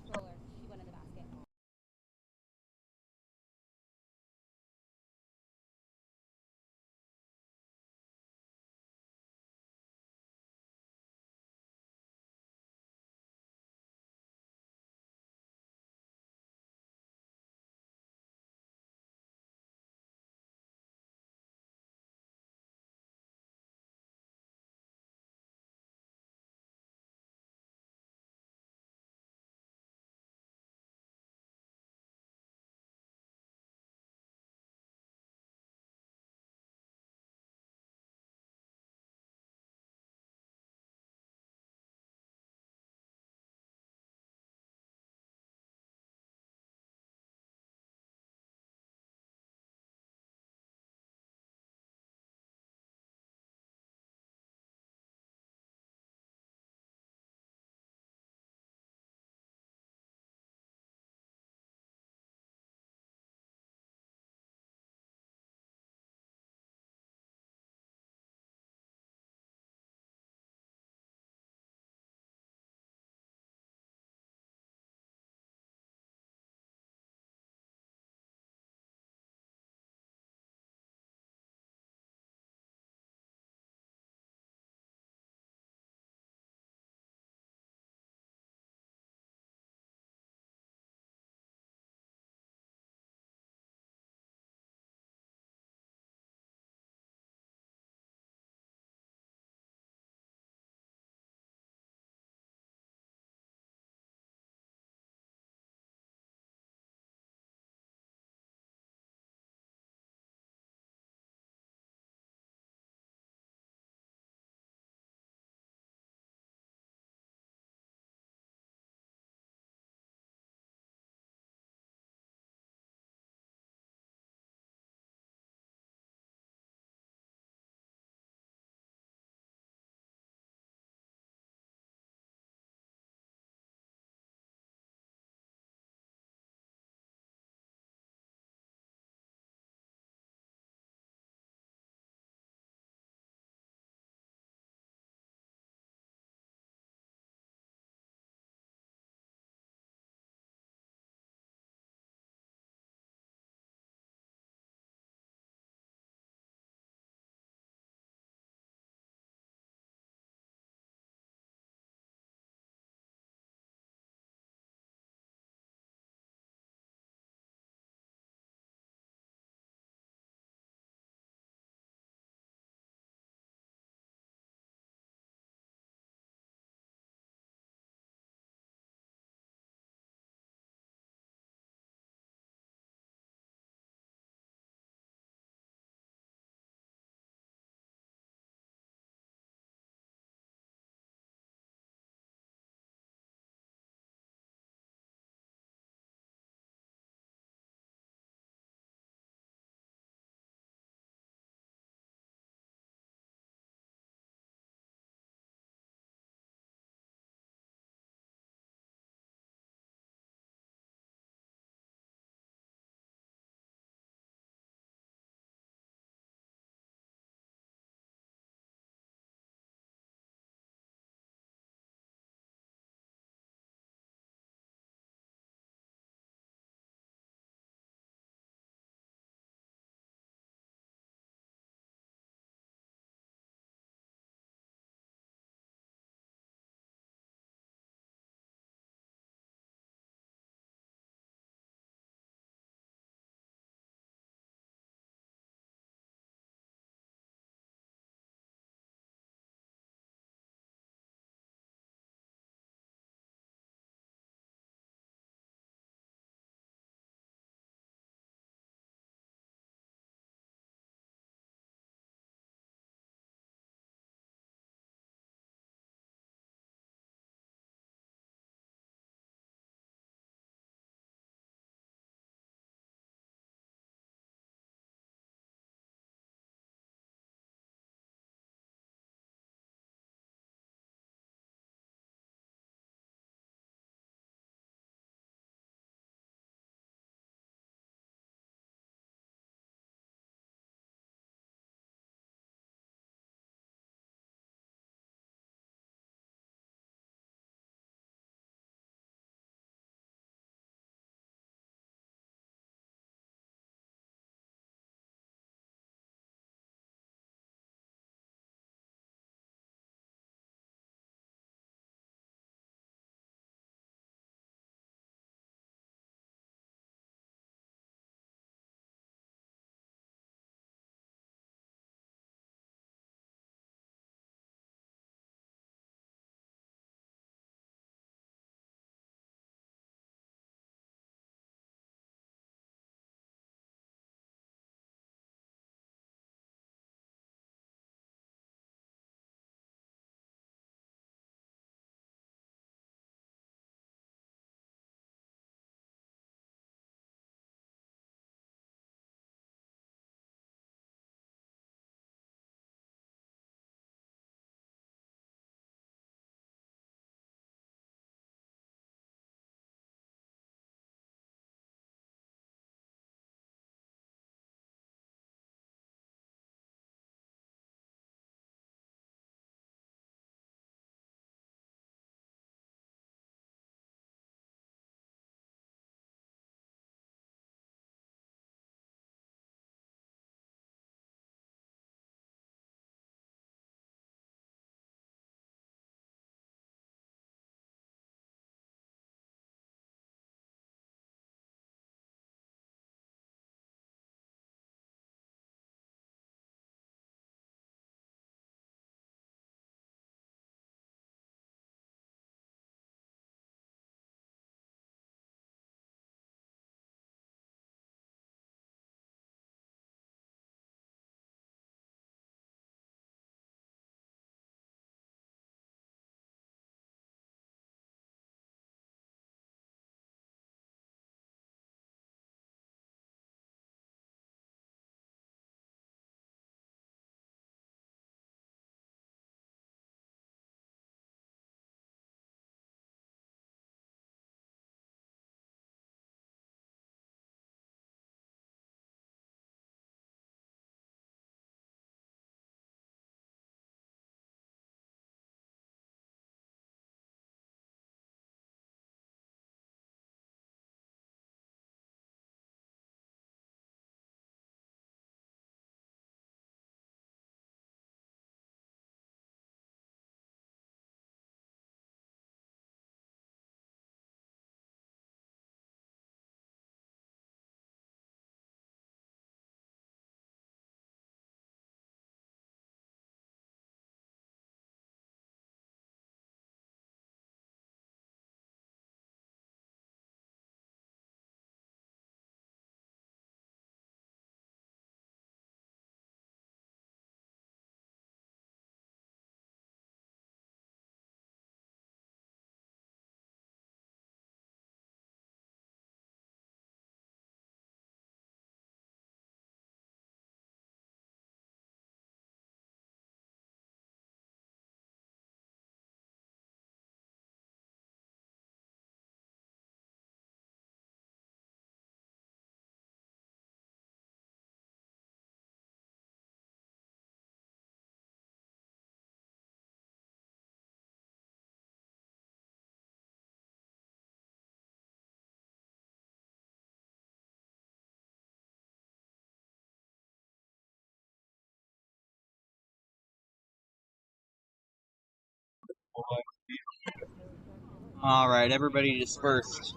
All right, everybody dispersed.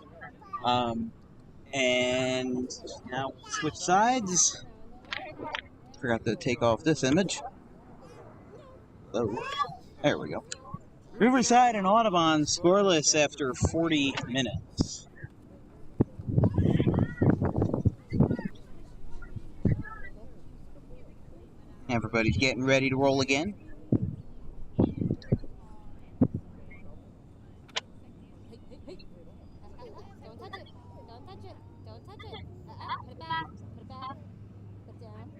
And now we'll switch sides. Forgot to take off this image. Oh, there we go. Riverside and Audubon scoreless after 40 minutes. Everybody's getting ready to roll again. Don't touch it. Don't touch it. Don't touch it. Put it back. Put it back. Put it down.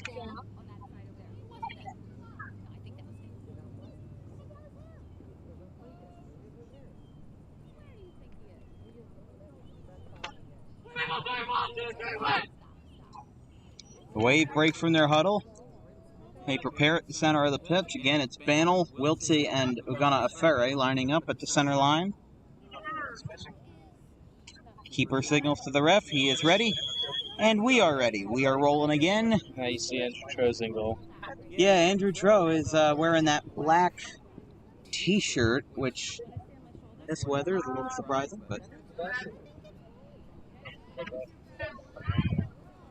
Put it down. On that side over there. Wasn't it? No, I think that was it. The Wave break from their huddle. They prepare at the center of the pitch. Again, it's Banel, Wiltsey, and Ugana Afere lining up at the center line. Keeper signals to the ref. He is ready. And we are ready. We are rolling again. Now you see Andrew Tro's in goal. Yeah, Andrew Tro is wearing that black t-shirt, which this weather is a little surprising, but...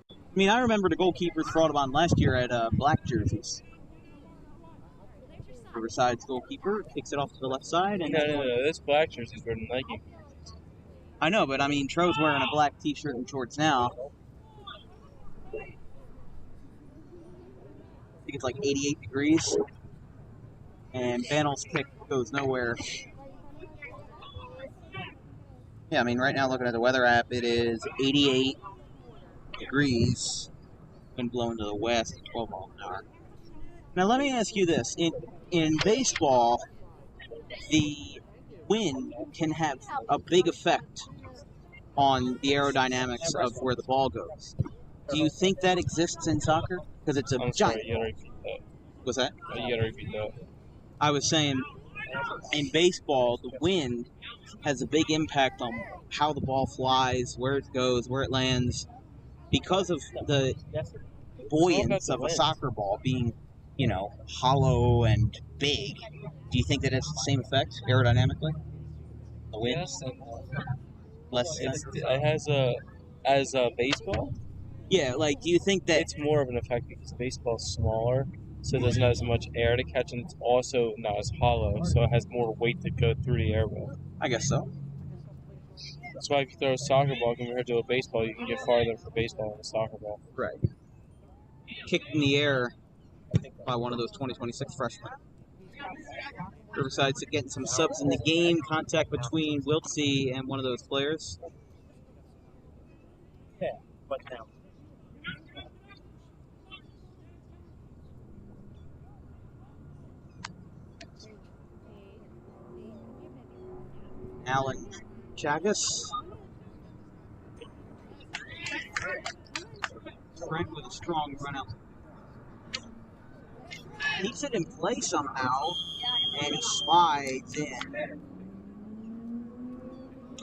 I mean, I remember the goalkeepers for Audubon last year had black jerseys. Riverside's goalkeeper kicks it off to the left side. And No. This black jersey's wearing Nike. I know, but I mean, Tro's wearing a black t-shirt and shorts now. I think it's like 88 degrees. And Banel's kick goes nowhere. Yeah, I mean, right now, looking at the weather app, it is 88 degrees. Wind blowing to the west, 12 miles an hour. Now, let me ask you this. In baseball, the wind can have a big effect on the aerodynamics of where the ball goes. Do you think that exists in soccer? Because it's a I'm giant. sorry, you gotta repeat that. What's that? You gotta repeat that. I was saying, in baseball, the wind has a big impact on how the ball flies, where it goes, where it lands, because of the buoyance of a soccer ball being, hollow and big. Do you think that has the same effect aerodynamically? The wind? Yes, and Less. it has as a baseball. Yeah, like, do you think that It's more of an effect because baseball's smaller, so it doesn't have as much air to catch, and it's also not as hollow, so it has more weight to go through the airway. I guess so. That's why if you throw a soccer ball compared to a baseball, you can get farther for baseball than a soccer ball. Right. Kicked in the air by one of those 2026 freshmen. Riverside's getting some subs in the game. Contact between Wiltsey and one of those players. Yeah, but now. Alan Chagas. Frank with a strong run out. Keeps it in play somehow, and he slides in.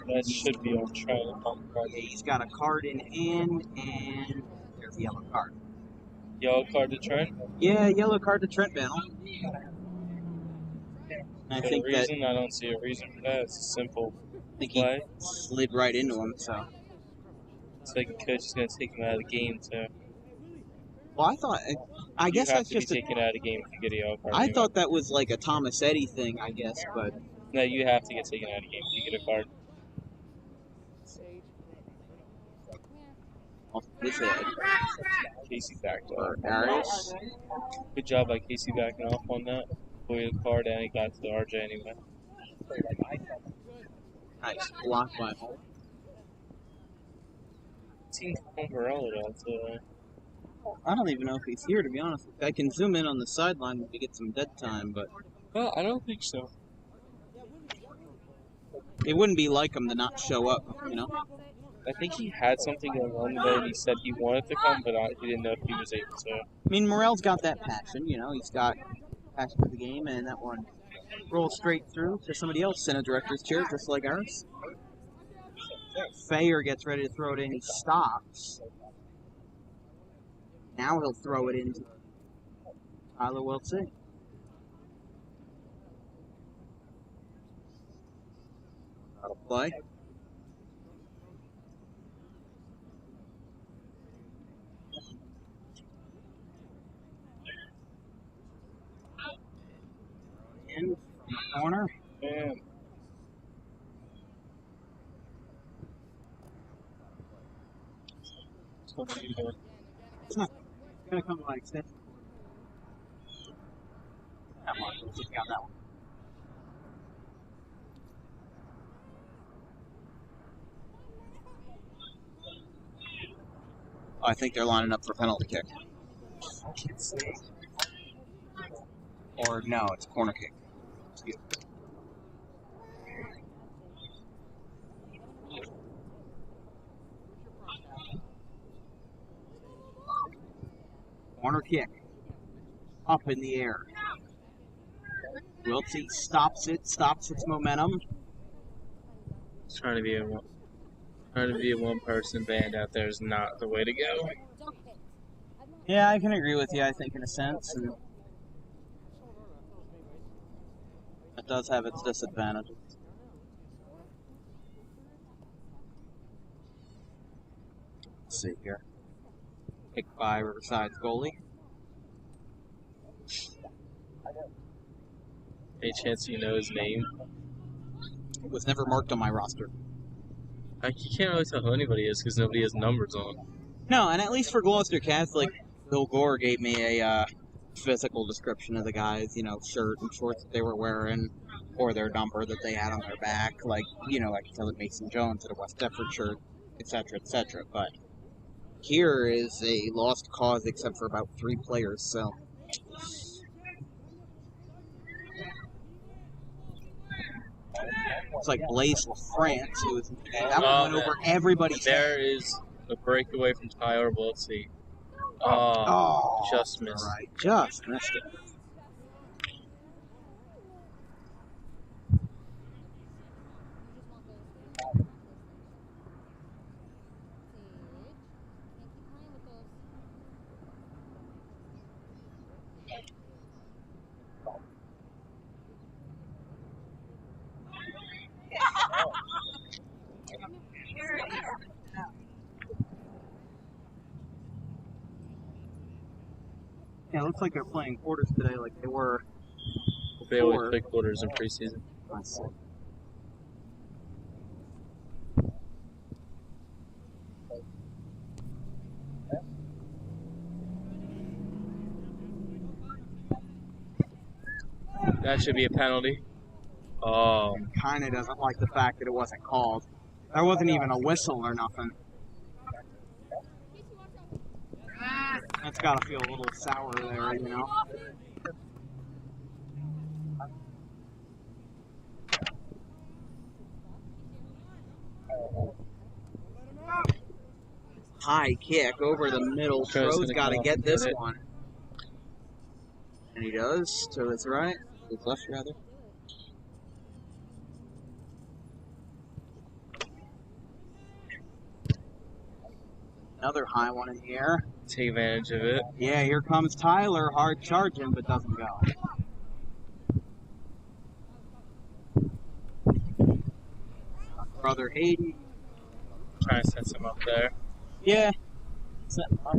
That should be on trial. Yeah, he's got a card in hand, and there's the yellow card. Yellow card to Trent? Yeah, yellow card to Trent Banel. I think that I don't see a reason for that. It's a simple he play. slid right into him. So, It's like the coach is going to take him out of the game, too. well, I guess that's just you have to be taken out of the game if you get a yellow card. I thought that was like a Thomas Eddy thing, I guess, but No, you have to get taken out of the game if you get a card. off his head. Casey backed off. Or Darius. Good job by Casey backing off on that. Boy, the card, and he got to the RJ anyway. Nice block by Hall. Team Pomperella, though. I don't even know if he's here, to be honest. I can zoom in on the sideline to get some dead time, but Well, I don't think so. it wouldn't be like him to not show up, I think he had something going on today, and he said he wanted to come, but he didn't know if he was able to. I mean, Morel's got that passion, he's got passion for the game, and that one rolls straight through to somebody else in a director's chair, just like ours. Fayer gets ready to throw it in. He stops. Now he'll throw it into Tyler Wiltsey. play. In the corner. And what are you doing? It's gonna come like this. Come on, let's just got that one. I think they're lining up for penalty kick. Or no, it's corner kick. Excuse me. Corner kick. Up in the air. Wiltsey stops its momentum. It's trying to be a one-person band out there is not the way to go. Yeah, I can agree with you, I think, in a sense. And it does have its disadvantages. Let's see here. Kicked by Riverside's goalie. Any chance you know his name? It was never marked on my roster. You can't really tell who anybody is because nobody has numbers on. No, and at least for Gloucester Catholic, Bill Gore gave me a physical description of the guys, shirt and shorts that they were wearing, or their number that they had on their back. Like, I could tell that Mason Jones had a West Deptford shirt, etc., etc. But here is a lost cause except for about 3 players, so. It's like Blaise LaFrance, who was that one went over everybody's head. There is a breakaway from Tyler Wiltsey. Just missed. Right, just missed it. Yeah, it looks like they're playing quarters today like they were They always play quarters in preseason. I see. That should be a penalty. Oh. Kind of doesn't like the fact that it wasn't called. There wasn't even a whistle or nothing. That's got to feel a little sour there, High kick over the middle. Tro's got to get this one. And he does, to his right. His left, rather. Another high one in the air. Take advantage of it. Yeah, here comes Tyler, hard charging, but doesn't go. Brother Hayden. Trying to set some up there. Yeah. Set him up.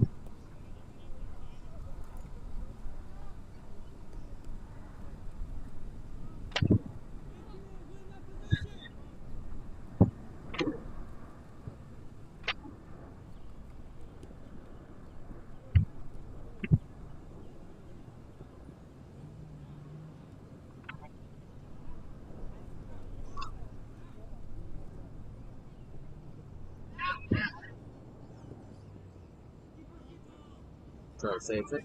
So saves it.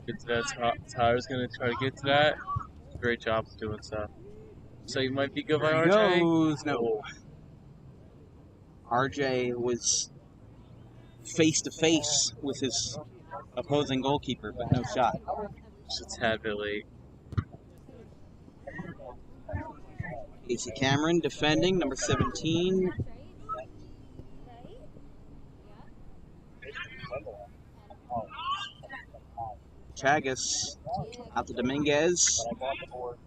Get to that. Tyler's going to try to get to that. Great job of doing so. So you might be good by RJ. No. RJ was face to face with his opposing goalkeeper, but no shot. Just a tad bit late. Casey Cameron defending, number 17. Chagas out to Dominguez. But I got the board.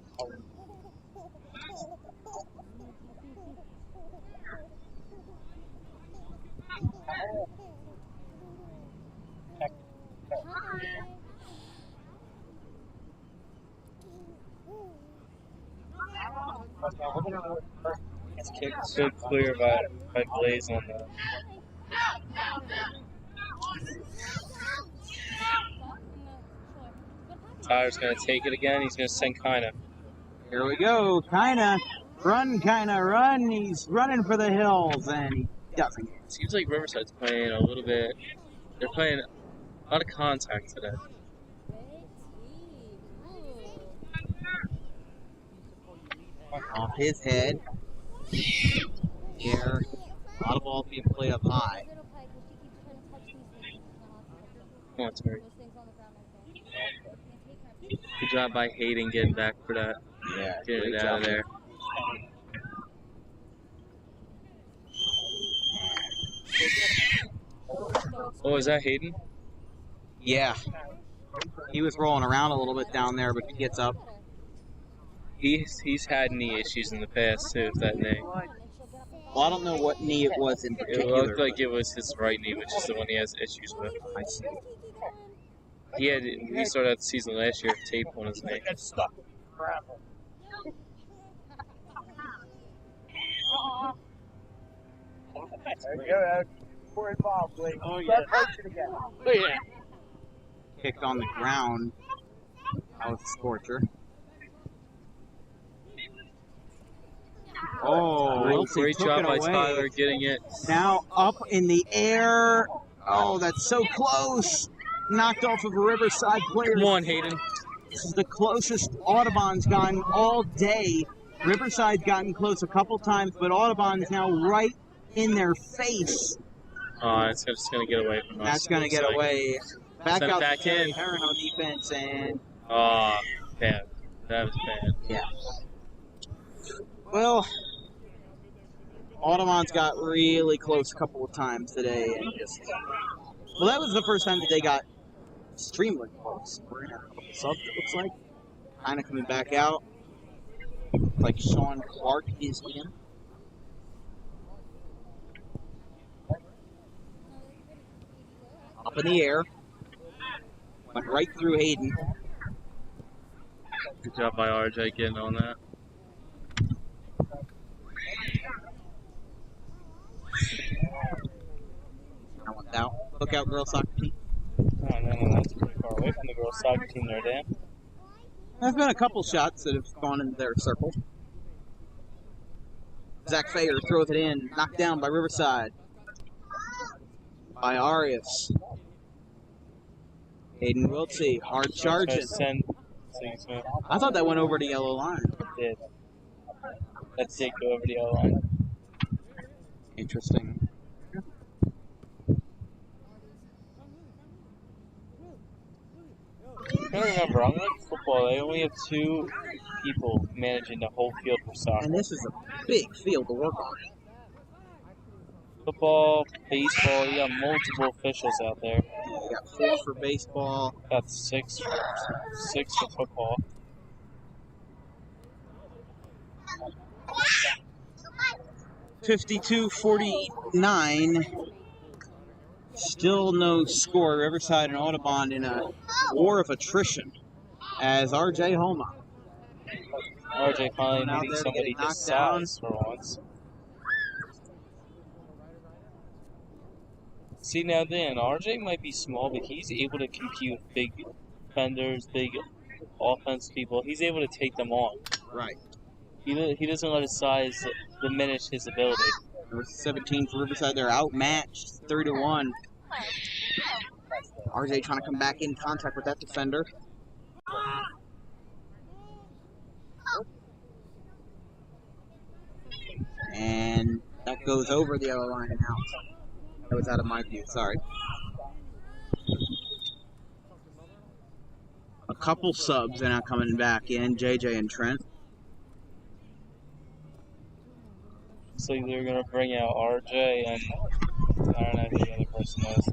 It's kicked so clear by Blaze on that. Tyler's going to take it again. He's going to send Kina. Here we go. Kina. Run. He's running for the hills, and he doesn't. Seems like Riverside's playing a little bit. They're playing a lot of contact today. Off his head. Here. A lot of balls being played up high. Come on, Terry. Good job by Hayden getting back for that. Yeah, getting it out of there. Oh, is that Hayden? Yeah. He was rolling around a little bit down there, but he gets up. He's had knee issues in the past too, that knee. Well, I don't know what knee it was in It particular. looked like it was his right knee, which is the one he has issues with. I see. He started out the season last year with tape on his knee. Oh, yeah. Kicked on the ground. That was a scorcher. Oh, Wilson Great took job it by away. Tyler getting it. Now up in the air. Oh, that's so close. Knocked off of a Riverside player. Come on, Hayden. This is the closest Audubon's gotten all day. Riverside's gotten close a couple times, but Audubon's now right in their face. It's just going to get away from us. That's going to get away. Back Send it out back to in. Heron on defense, and Bad. That was bad. yeah. Well, Audubon's got really close a couple of times today, and just that was the first time that they got extremely close. We're gonna have a couple subs, it looks like. Kind of coming back out. Looks like Sean Clark is in. Up in the air. Went right through Hayden. Good job by RJ getting on that. I went out. Look out, girls soccer team. No, that's pretty far away from the girls' soccer team there, Dan. There's been a couple shots that have gone into their circle. Zach Fayer throws it in, knocked down by Riverside. By Arias. Hayden Wiltsey, hard charging. I thought that went over the yellow line. It did. That did go over the yellow line. Interesting. I don't remember, on like football, they only have 2 people managing the whole field for soccer. And this is a big field to work on. Football, baseball, you got multiple officials out there. You got 4 for baseball. Got 6 for football. $52-49. Still no score. Riverside and Audubon in a war of attrition as RJ Homa. RJ finally Out meeting there somebody getting his knocked down. size for once. See, now Dan, RJ might be small, but he's able to compete with big defenders, big offense people. He's able to take them on. Right. He doesn't let his size diminish his ability. Number 17 for Riverside. They're outmatched 3-1. RJ trying to come back in contact with that defender. And that goes over the yellow line and out. That was out of my view, sorry. A couple subs are now coming back in, JJ and Trent. So they're going to bring out RJ and I don't know who the other person is.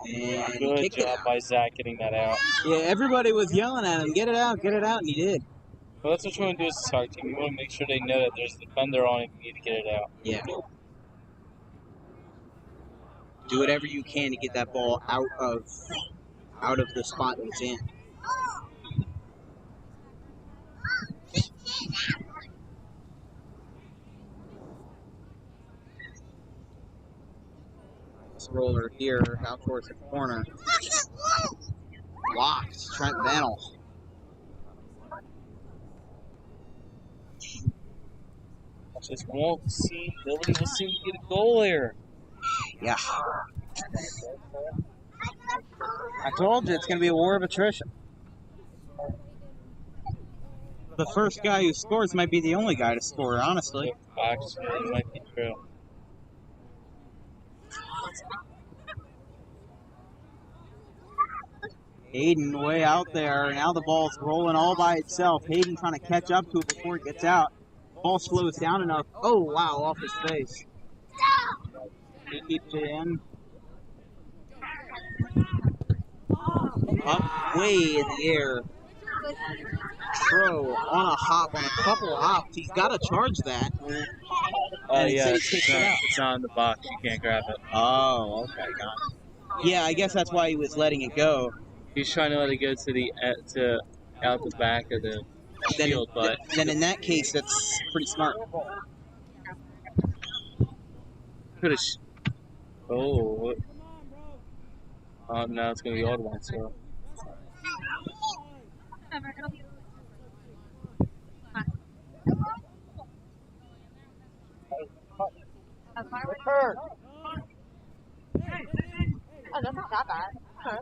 And he Good kicked it job out. by Zach getting that out. Yeah, everybody was yelling at him, get it out, and he did. Well, that's what you want to do as a soccer team. You want to make sure they know that there's a defender on it. You need to get it out. Yeah. Do whatever you can to get that ball out of the spot that it's in. This roller here out towards the corner. Blocked. Trent Bennell. Just won't see. Nobody will seem to get a goal there. Yeah. I told you it's going to be a war of attrition. The first guy who scores might be the only guy to score, honestly. Actually, it might be true. Hayden way out there. Now the ball's rolling all by itself. Hayden trying to catch up to it before it gets out. Ball slows down enough. Oh, wow, off his face. He keeps it in. Up way in the air. Tro on a hop, on a couple hops. He's got to charge that. Oh, yeah, it it's not in the box. You can't grab it. Oh, okay, got it. Yeah, I guess that's why he was letting it go. He's trying to let it go to out the back of the field, but then in that case, that's pretty smart. could have. Oh, now it's gonna be Audubon. So Oh, that's not that bad. Huh?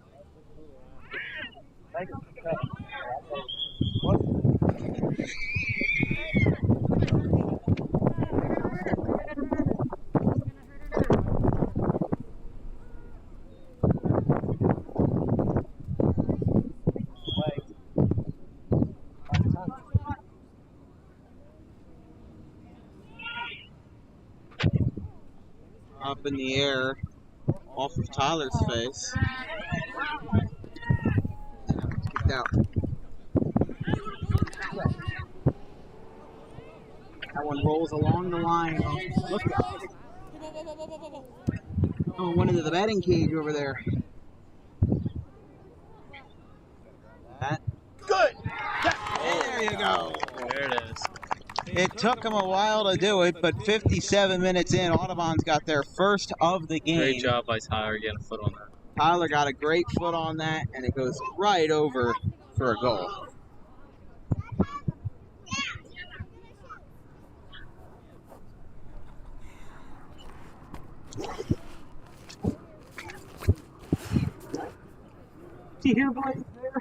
Up in the air, off of Tyler's face. Kicked out. That one rolls along the line. Look at that. Oh, went into the batting cage over there. That. Good! There you go. there it is. It took them a while to do it, but 57 minutes in, Audubon's got their first of the game. Great job by Tyler getting a foot on that. Tyler got a great foot on that, and it goes right over for a goal. Do you hear Blaze there?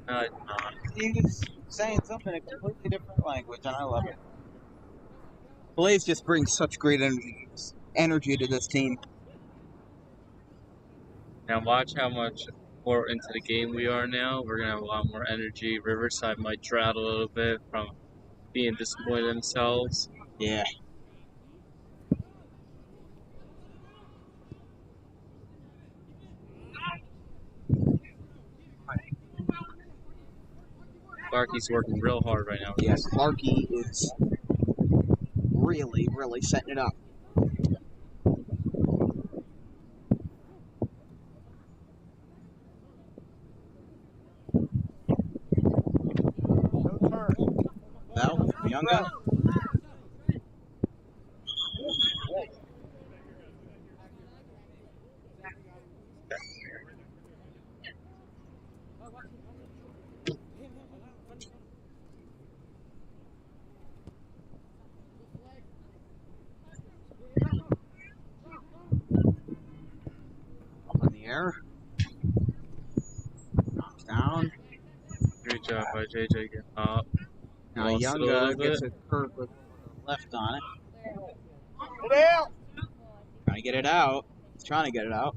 No, it's not. He was saying something in a completely different language, and I love it. Blaze just brings such great energy to this team. Now watch how much more into the game we are now. We're gonna have a lot more energy. Riverside might drought a little bit from being disappointed in themselves. Yeah. Clarkie's working real hard right now. Yes, Clarkie is really, really setting it up. Well, Younga. Up in the air. Knocks down. Great job by JJ getting up. Now Lost it a Younga little gets bit. a curve with left on it. Trying to get it out. He's trying to get it out.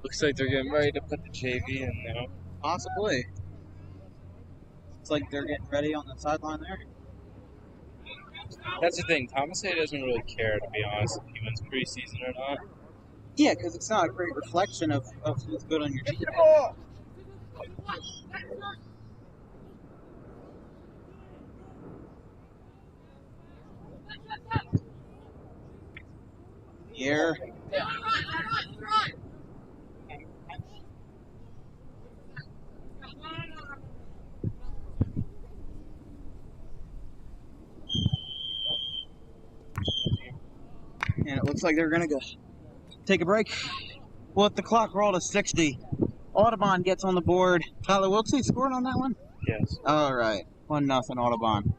Looks like they're getting ready to put the JV in now. Possibly. It's like they're getting ready on the sideline there. That's the thing. Thomas A doesn't really care, to be honest, if he wins preseason or not. Yeah, because it's not a great reflection of who's good on your team. Here. And it looks like they're going to go take a break. We'll let the clock roll to 60. Audubon gets on the board. Tyler Wiltsey scored on that one? Yes. All right. 1-0 Audubon.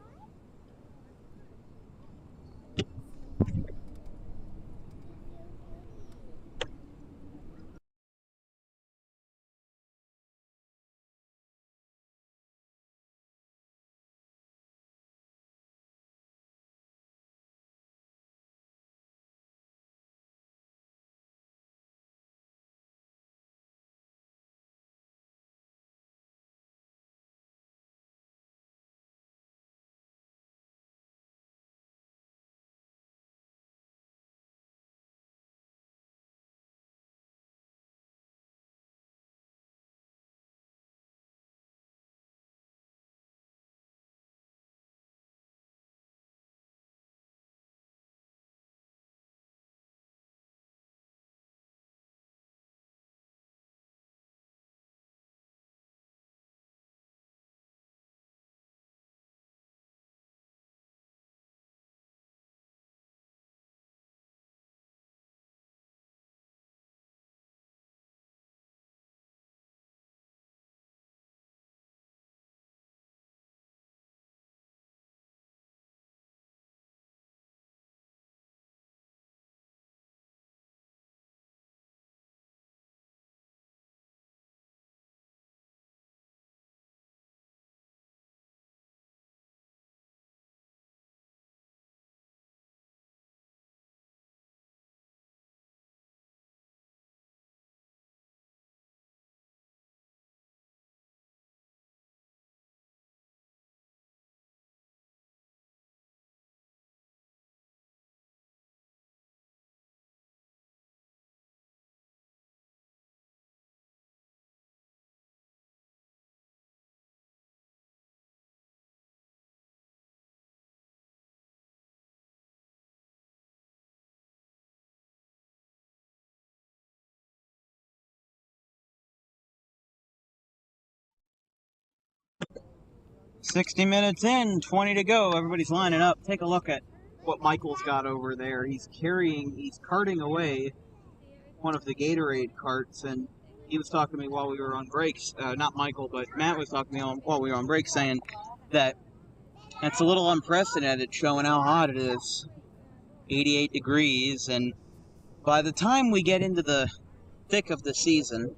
$60 in, 20 to go. Everybody's lining up. Take a look at what Michael's got over there. He's carting away one of the Gatorade carts, and he was talking to me while we were on breaks. Not Michael, but Matt was talking to me while we were on break, saying that that's a little unprecedented, showing how hot it is. 88 degrees, and by the time we get into the thick of the season,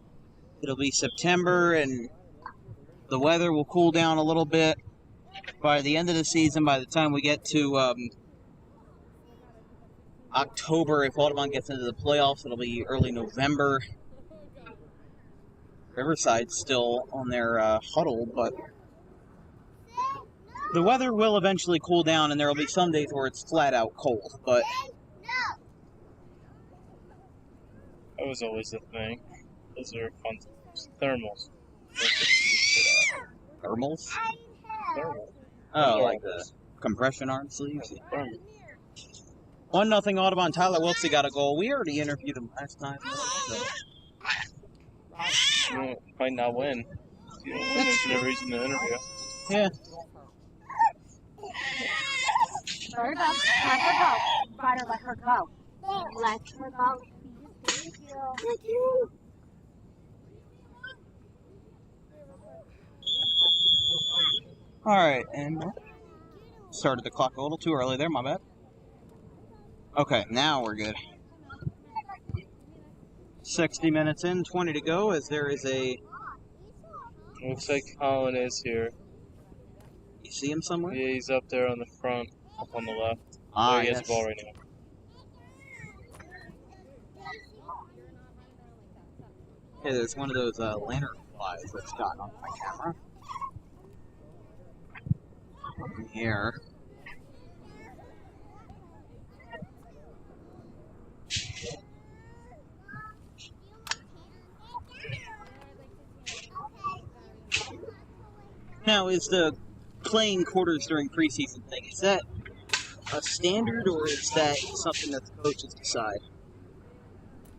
it'll be September, and the weather will cool down a little bit. By the end of the season, by the time we get to October, if Audubon gets into the playoffs, it'll be early November. Riverside's still on their huddle, but the weather will eventually cool down, and there will be some days where it's flat out cold, but That was always the thing. Those are fun thermals. thermals? Thermals. Oh, like the compression arm sleeves? Thermals. 1-0 Audubon. Tyler Wiltsey got a goal. We already interviewed him last time. So. You might not win. You don't win, there's no reason to interview. Yeah. Let her go. Let her go. Ryder, let her go. Let her go. Thank you. All right, and started the clock a little too early there, my bad. Okay, now we're good. 60 minutes in, 20 to go, as there is a... Looks like Colin is here. You see him somewhere? Yeah, he's up there on the front, up on the left. Ah, He has yes. the ball right now. Yeah, there's one of those lantern flies that's gotten on my camera. Up in the air. Now, is the playing quarters during preseason thing, is that a standard or is that something that the coaches decide?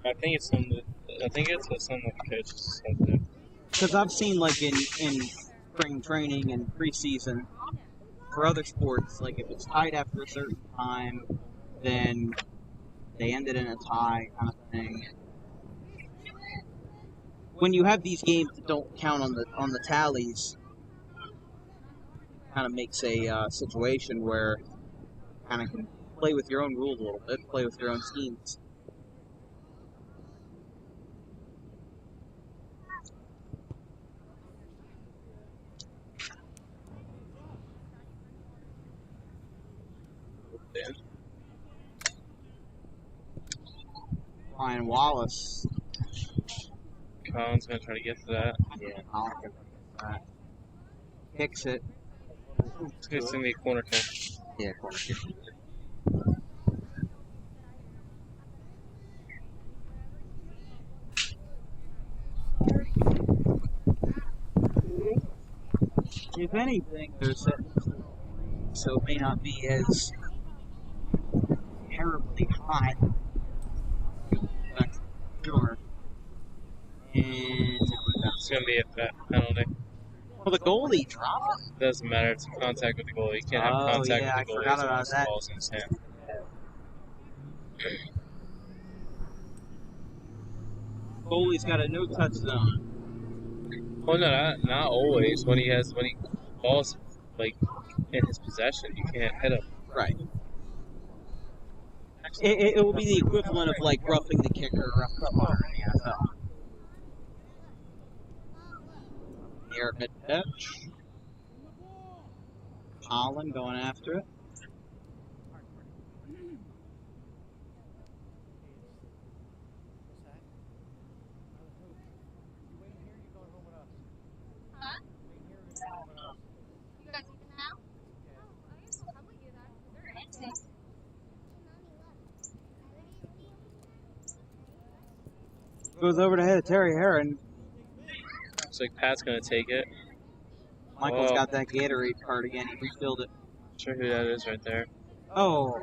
I think it's something. I think it's something that the coaches decide. Because I've seen, like, in spring training and preseason, for other sports, like, if it's tied after a certain time, then they end it in a tie kind of thing. When you have these games that don't count on the tallies, kind of makes a situation where you kind of can play with your own rules a little bit, play with your own schemes. Ryan Wallace. Colin's gonna try to get to that. Yeah, Colin can get that. Kicks it. It's gonna be a corner kick. Yeah, corner kick. If anything, there's so it may not be as terribly high. Sure. And It's gonna be a fat penalty. well, the goalie dropped it. Doesn't matter. It's contact with the goalie. You can't have Oh, contact yeah, with the I goalie. forgot as long about as the that. ball's in his hand. Goalie's got a no-touch zone. Well, no, not always. When he balls like in his possession, you can't hit him. Right. It will be the equivalent of like roughing the kicker or rough punter in the NFL. Here at mid-pitch. Colin going after it. Goes over the head of Terry Heron. Looks like Pat's gonna take it. Michael's Whoa. got that Gatorade card again. He refilled it. Not sure who that is right there. Oh,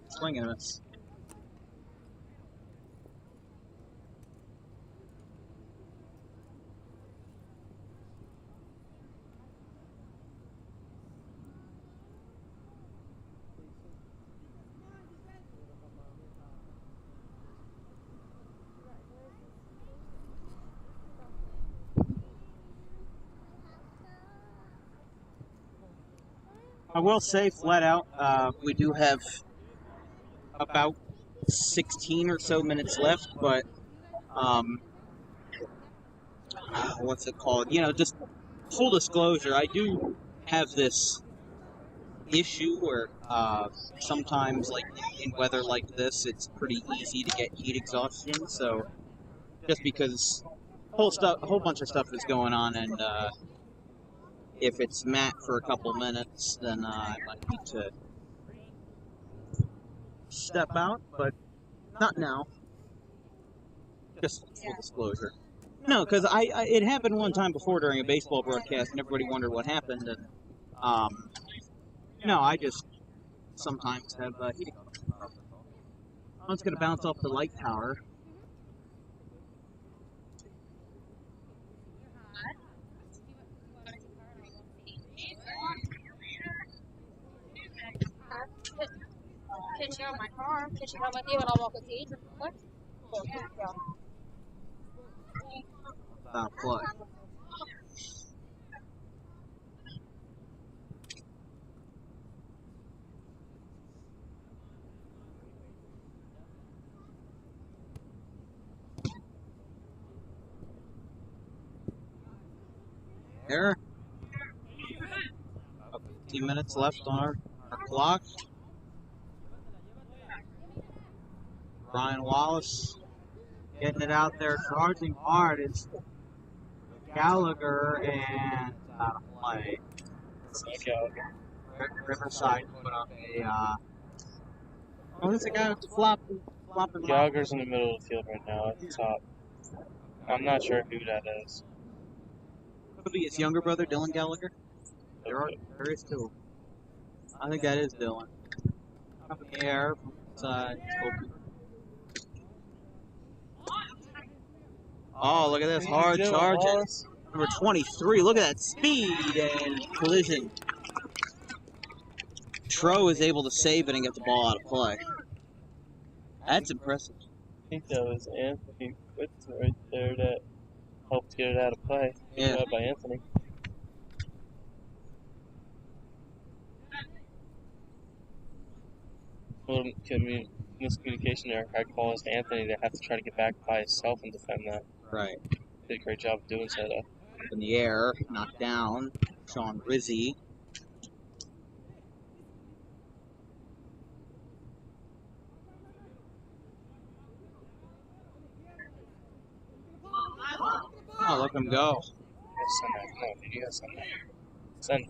swing and a miss. I will say flat out, we do have about 16 or so minutes left, but what's it called? You know, just full disclosure, I do have this issue where sometimes, like in weather like this, it's pretty easy to get heat exhaustion. So just because a whole bunch of stuff is going on, and if it's Matt for a couple minutes, then I might need to step out, but not now. Just full disclosure. No, because it happened one time before during a baseball broadcast, and everybody wondered what happened. And no, I just sometimes have heat exhaustion. I'm just gonna bounce off the light tower. Pitch here on my car. Pitch here with you, and I'll walk with you. What? Play. There. 15 minutes left on our clock. Ryan Wallace getting it out there, charging hard. It's Gallagher and out of play. Riverside put up a. There's a guy with the flopping. Gallagher's in the middle of the field right now at the top. I'm not sure who that is. Could be his younger brother, Dylan Gallagher. There is two. I think that is Dylan. Up in the air from side. Oh, look at this hard charging. Number 23. Look at that speed and collision. Tro is able to save it and get the ball out of play. That's impressive. I think that was Anthony Whitson right there that helped get it out of play. Yeah. By Anthony. Little miscommunication there. I caused Anthony to have to try to get back by himself and defend that. Right. Did a great job of doing so, though. Up in the air, knocked down. Sean Rizzi. Oh, look him go. Send that. No, you gotta send that. Send.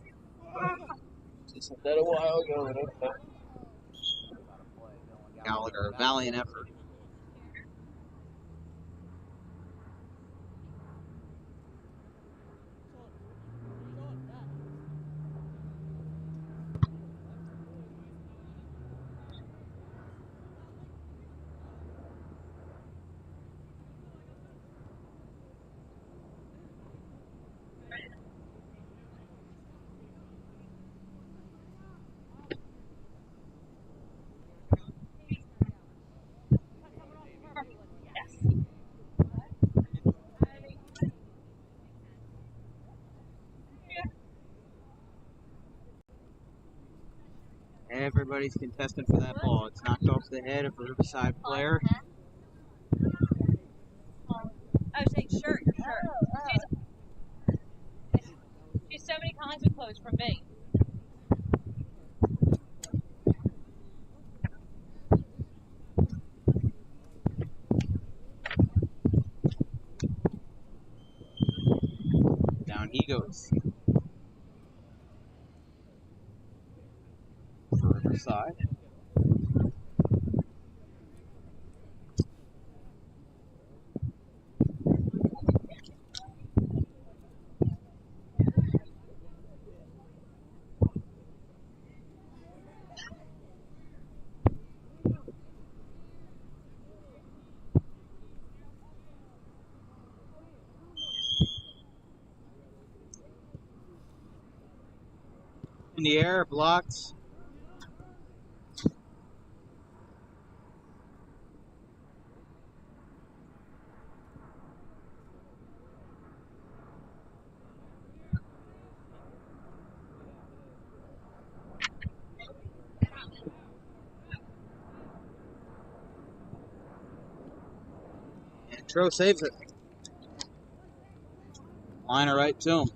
Just sent that a while ago. Okay. Gallagher, valiant effort. Everybody's contesting for that ball. It's knocked off the head of a Riverside player. Oh, saying shirt, your shirt. She's so many kinds of clothes from me. Down he goes. Riverside. In the air, blocked. And Tro saves it. Liner right to him.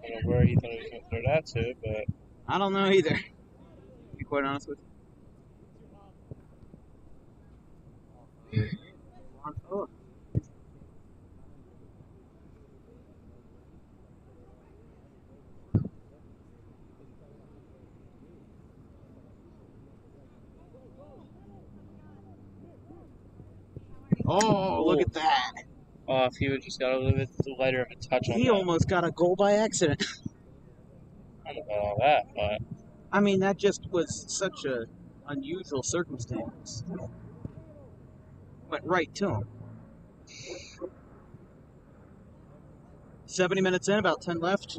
I don't know where he thought he was going to throw that to, but I don't know either, to be quite honest with you. Oh, look at that. if he would just got a little bit lighter of a touch on He that. almost got a goal by accident. I don't know about all that, but I mean, that just was such a unusual circumstance. Went right to him. 70 minutes in, about 10 left.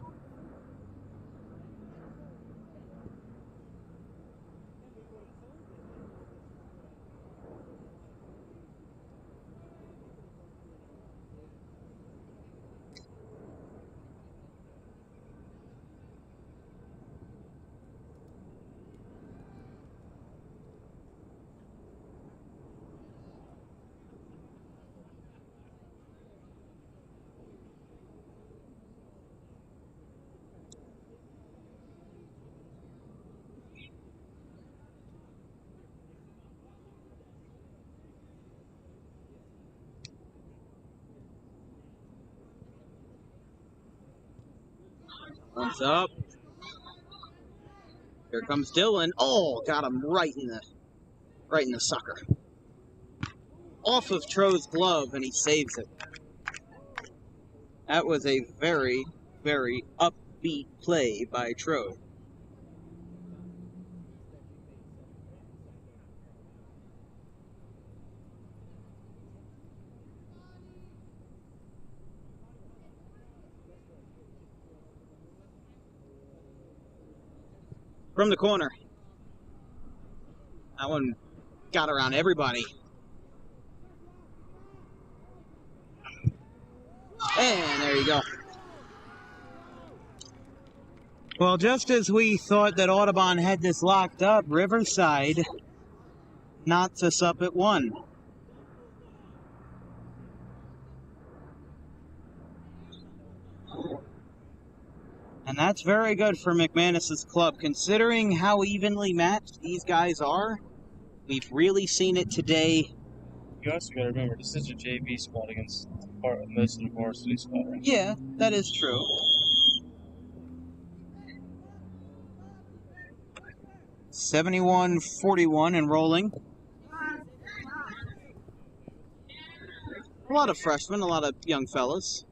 Runs up. Here comes Dylan. Oh, got him right in the sucker. Off of Tro's glove, and he saves it. That was a very, very upbeat play by Tro. From the corner. That one got around everybody. And there you go. Well, just as we thought that Audubon had this locked up, Riverside knocked us up at 1. And that's very good for McManus's club, considering how evenly matched these guys are. We've really seen it today. You also got to remember, this is a JV squad against most of the varsity squad, right? Yeah, that is true. 71-41 and rolling. A lot of freshmen, a lot of young fellas.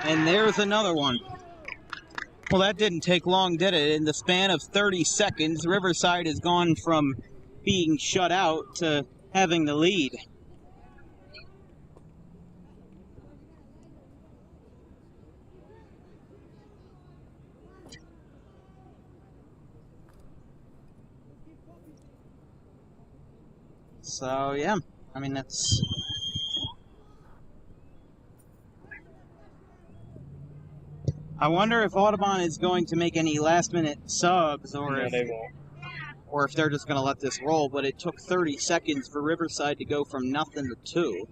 And there's another one. Well, that didn't take long, did it? In the span of 30 seconds, Riverside has gone from being shut out to having the lead. So, yeah, I mean, that's... I wonder if Audubon is going to make any last-minute subs, or No, if they won't. or if they're just going to let this roll. But it took 30 seconds for Riverside to go from nothing to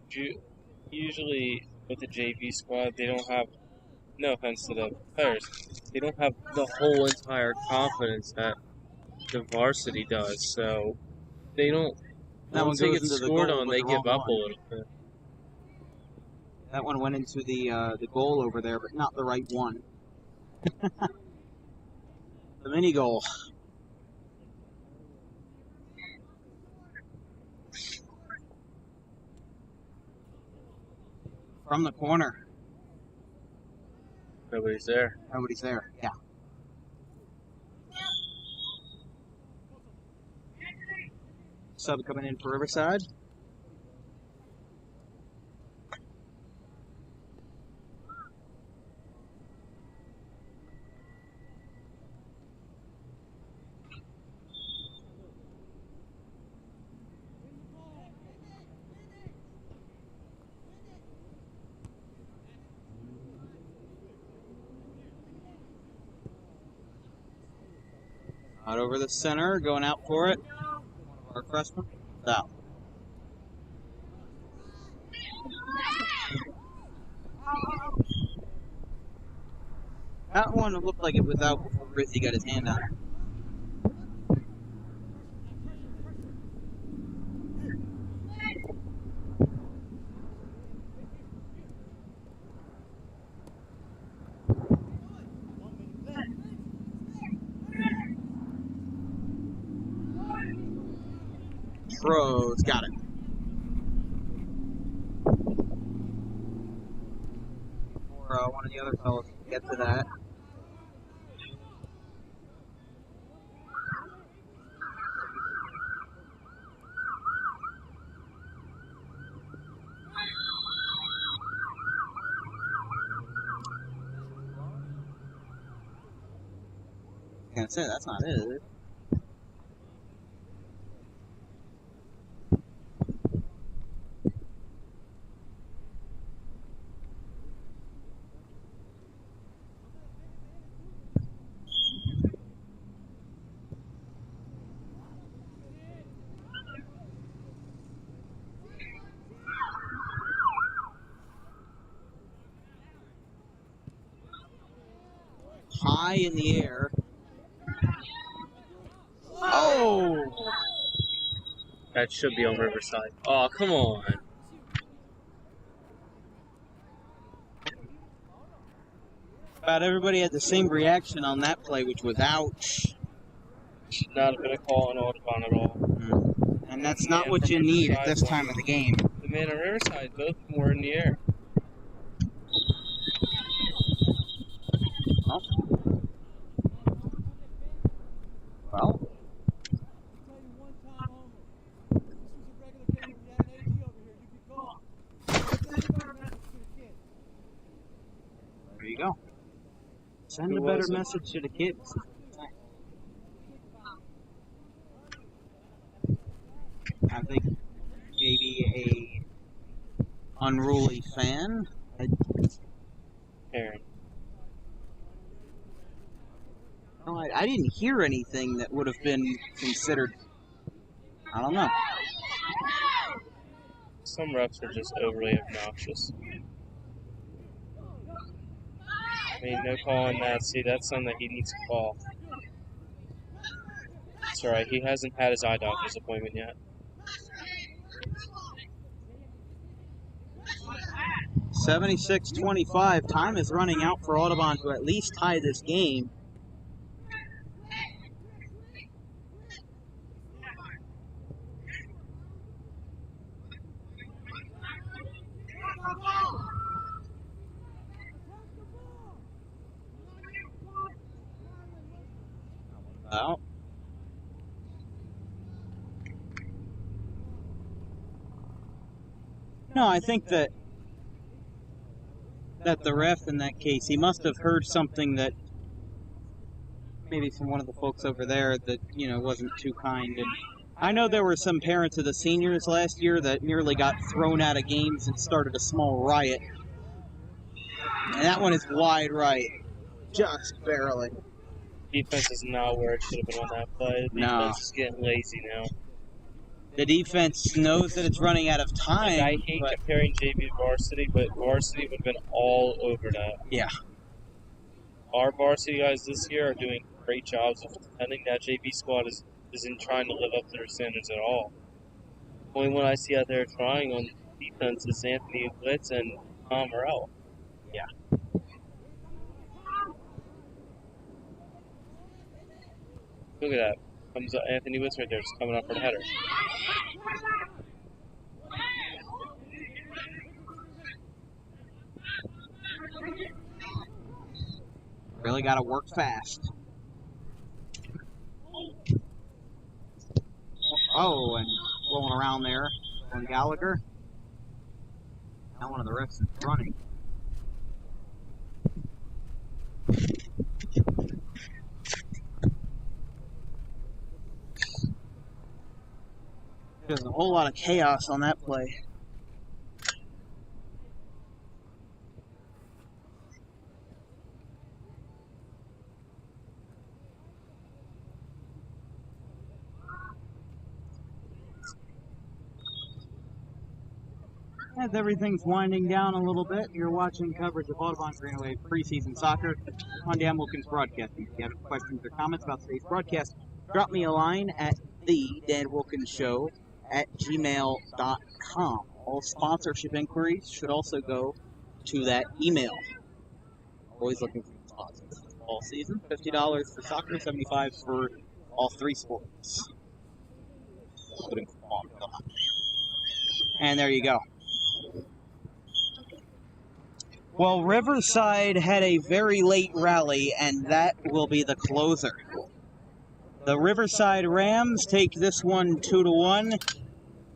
2. Usually, with the JV squad, they don't have, no offense to the players, they don't have the whole entire confidence that the varsity does, so they don't, That once one they goes get into the scored goal on, with they the give wrong up a one. little bit. That one went into the goal over there, but not the right one. The mini goal. From the corner. Nobody's there. Nobody's there. Yeah. Sub coming in for Riverside. Out over the center, going out for it. One of our freshmen. Out. That one looked like it was out before Rizzy got his hand on it. Tro's got it. Before one of the other fellows can get to that. I can't say that's not it, is it? high in the air. Oh! That should be on Riverside. Oh, come on. About everybody had the same reaction on that play, which was ouch. Should not have been a call on Audubon at all. And that's not what you need at this time of the game. The man on Riverside, both of them were in the air. Well, there you go. Send a better message to the kids. I think maybe a unruly fan. Aaron. No, I didn't hear anything that would have been considered. I don't know. Some refs are just overly obnoxious. I mean, no call on that. See, that's something that he needs to call. That's alright, he hasn't had his eye doctor's appointment yet. 76-25. Time is running out for Audubon to at least tie this game. Well, no, I think that the ref in that case, he must have heard something that maybe from one of the folks over there that, you know, wasn't too kind. And I know there were some parents of the seniors last year that nearly got thrown out of games and started a small riot. And that one is wide right. Just barely. Defense is not where it should have been on that play. The defense is getting lazy now. The defense knows that it's running out of time. Like, I hate comparing JV to varsity, but varsity would have been all over that. Yeah. Our varsity guys this year are doing great jobs of defending. That JV squad isn't trying to live up to their standards at all. Only one I see out there trying on defense is Anthony Blitz and Tom Morrell. Yeah. Look at that. Comes up Anthony Blitz right there, just coming up for the header. Really got to work fast. Oh, and rolling around there on Gallagher. Now one of the refs is running. There's a whole lot of chaos on that play. As everything's winding down a little bit, you're watching coverage of Audubon Green Wave preseason soccer on Dan Wilkins Broadcasting. If you have questions or comments about today's broadcast, drop me a line at thedanwilkinsshow@gmail.com. All sponsorship inquiries should also go to that email. Always looking for sponsors. All season, $50 for soccer, $75 for all three sports. Including football. And there you go. Well, Riverside had a very late rally, and that will be the closer. The Riverside Rams take this one 2-1.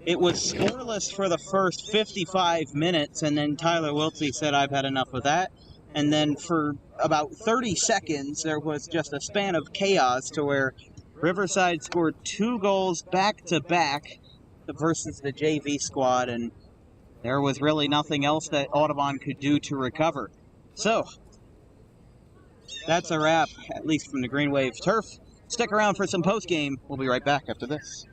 It was scoreless for the first 55 minutes, and then Tyler Wiltsey said, "I've had enough of that." And then for about 30 seconds, there was just a span of chaos to where Riverside scored 2 goals back-to-back versus the JV squad, and there was really nothing else that Audubon could do to recover. So, that's a wrap, at least from the Green Wave turf. Stick around for some post-game. We'll be right back after this.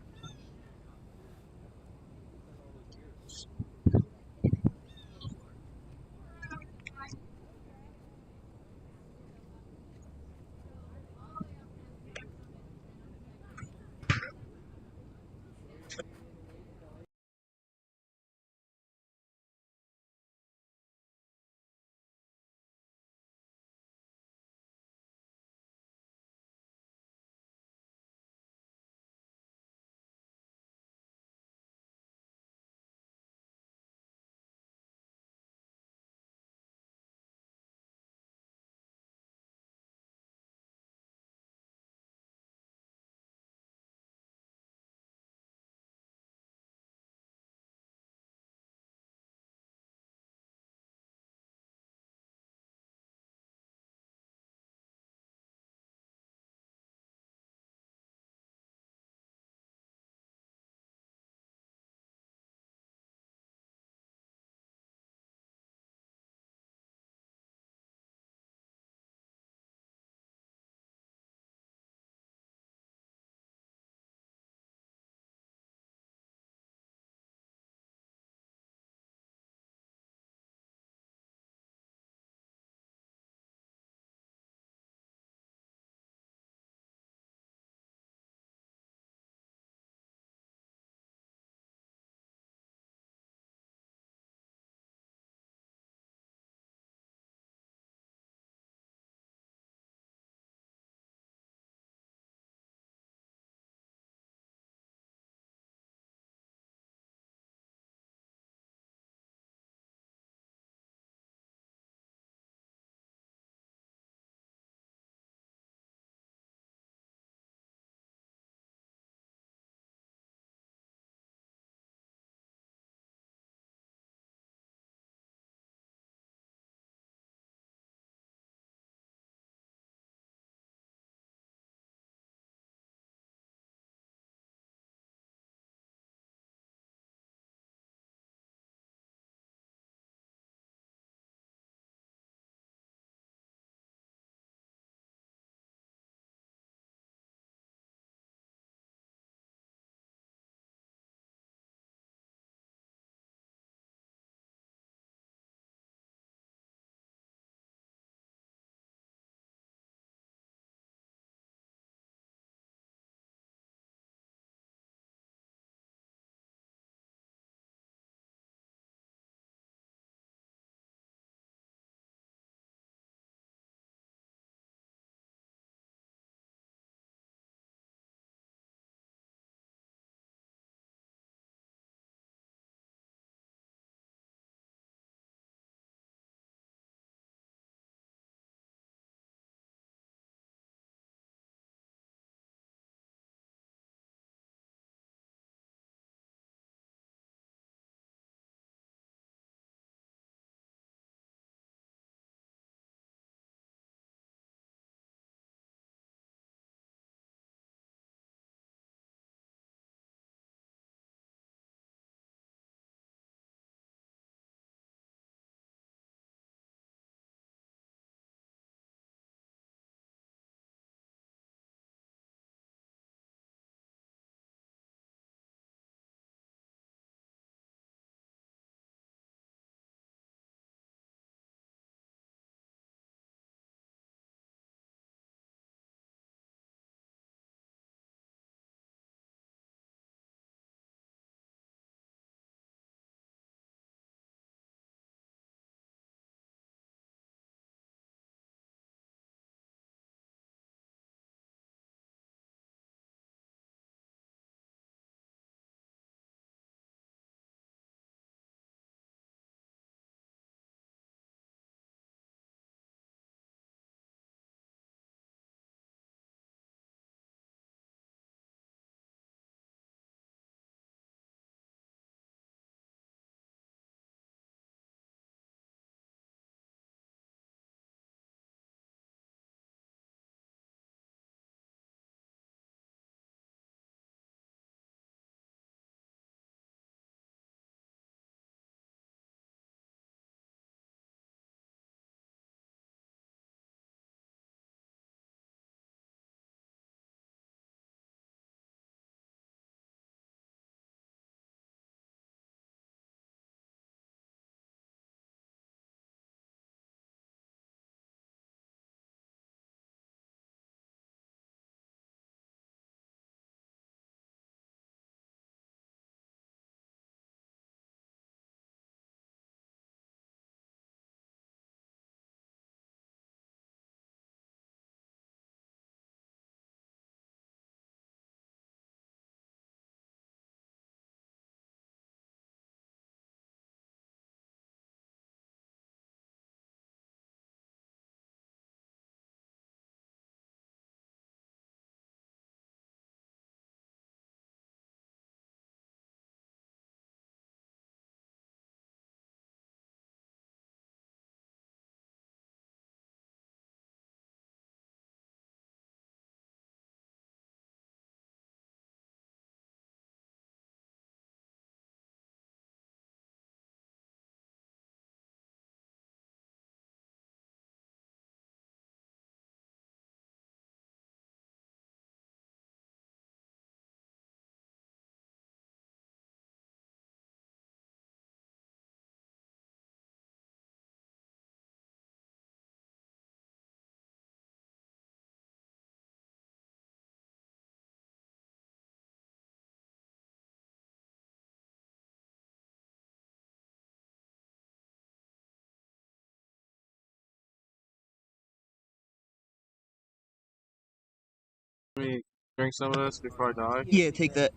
drink some of this before I die? Yeah, take that.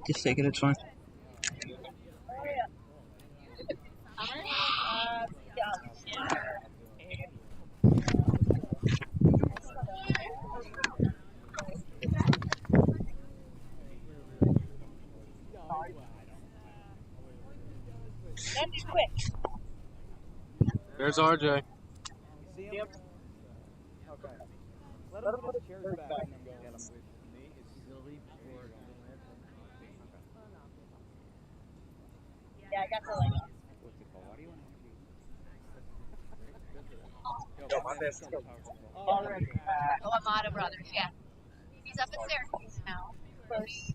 Just take it, it's fine. That's quick. There's RJ. Yep. Okay. Let him put the chairs back and then go get him. Yeah, I got the like. What's it called? Why do you want Oh, Amado Brothers, yeah. He's up at Syracuse now. Close.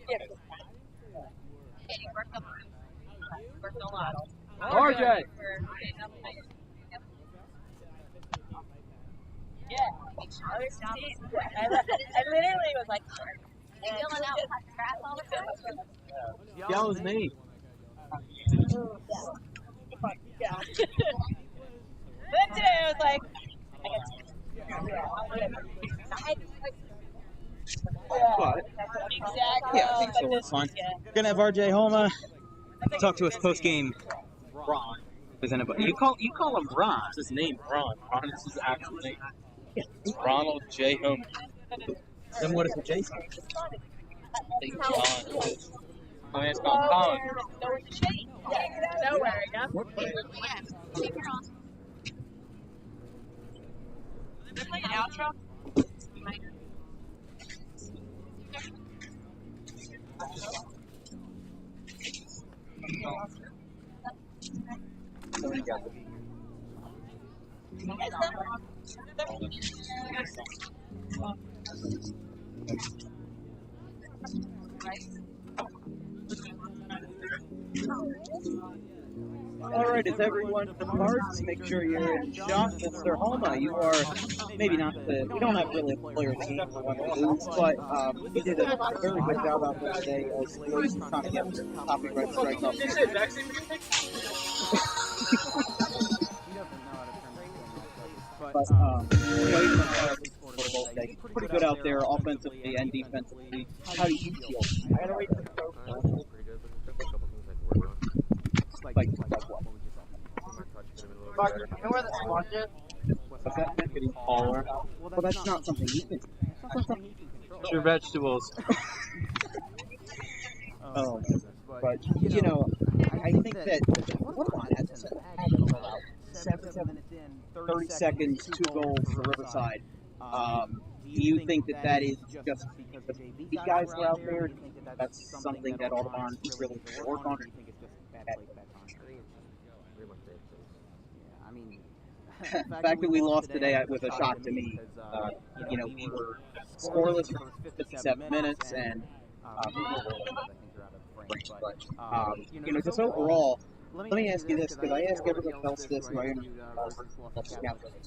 Yeah. He worked up. Worked a lot. RJ! Yeah. I literally was like, filling out crap all the time. That was me. Yeah. Then today I was like, What? exactly. Yeah, I think so. It's fine. Gonna have RJ Homa talk to us post game. Ron. Presented by You call him Ron. That's his name, Ron. Ron is his actual name. It's Ronald J. Homer. Then what is the Jason? St. John. I mean, it's called Colin. Nowhere, yeah. They're playing an outro. All right, is everyone in the parts? Make sure you're in shot. Mr. Homa, you are maybe not the, you don't have really a player team for one of the moves, but you did a very good job out there today as Luis is trying to get the copyright strike up. But, pretty good out there offensively and defensively. How do you feel? I gotta wait for the coach. Like what? You know where the squash is? What's that? Getting taller. Well, that's not something you can. It's your vegetables. Oh, but you know, I think that Audubon has about 30 seconds, 2 goals for Riverside. Do you think that that is just because these guys were out there? Do you think that that's something that Audubon really work on? Or do you think it's just bad play, bad time? The fact that we lost today was a shock to me. You know, we were scoreless for 57 minutes, and you know, just overall, let me ask you this, because I ask everybody else this who I interview.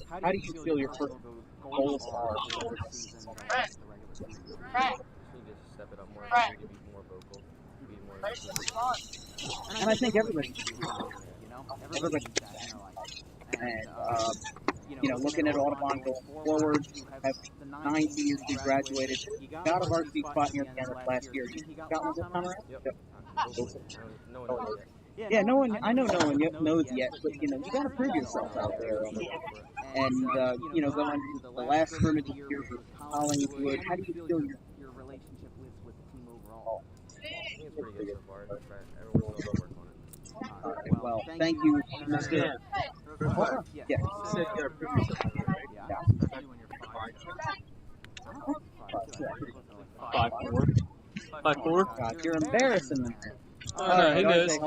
How do you feel your first goals are for this season? And I think everybody should do that, you know? Everybody should do that. And, you know, looking at Audubon going forward, have 9 seniors who graduated, got a varsity spot near the end of last year. You got one this time around? Yep. Yeah, no one. I know no one knows yet, but you know, you got to prove yourself out there. And you know, going to the last scrimmage here for Collingwood, how do you feel your relationship with the team overall? It's pretty good so far. Everyone's still working on it. Well, thank you, Mr. Yeah. Five four. God, you're embarrassing me. Oh, no, he goes.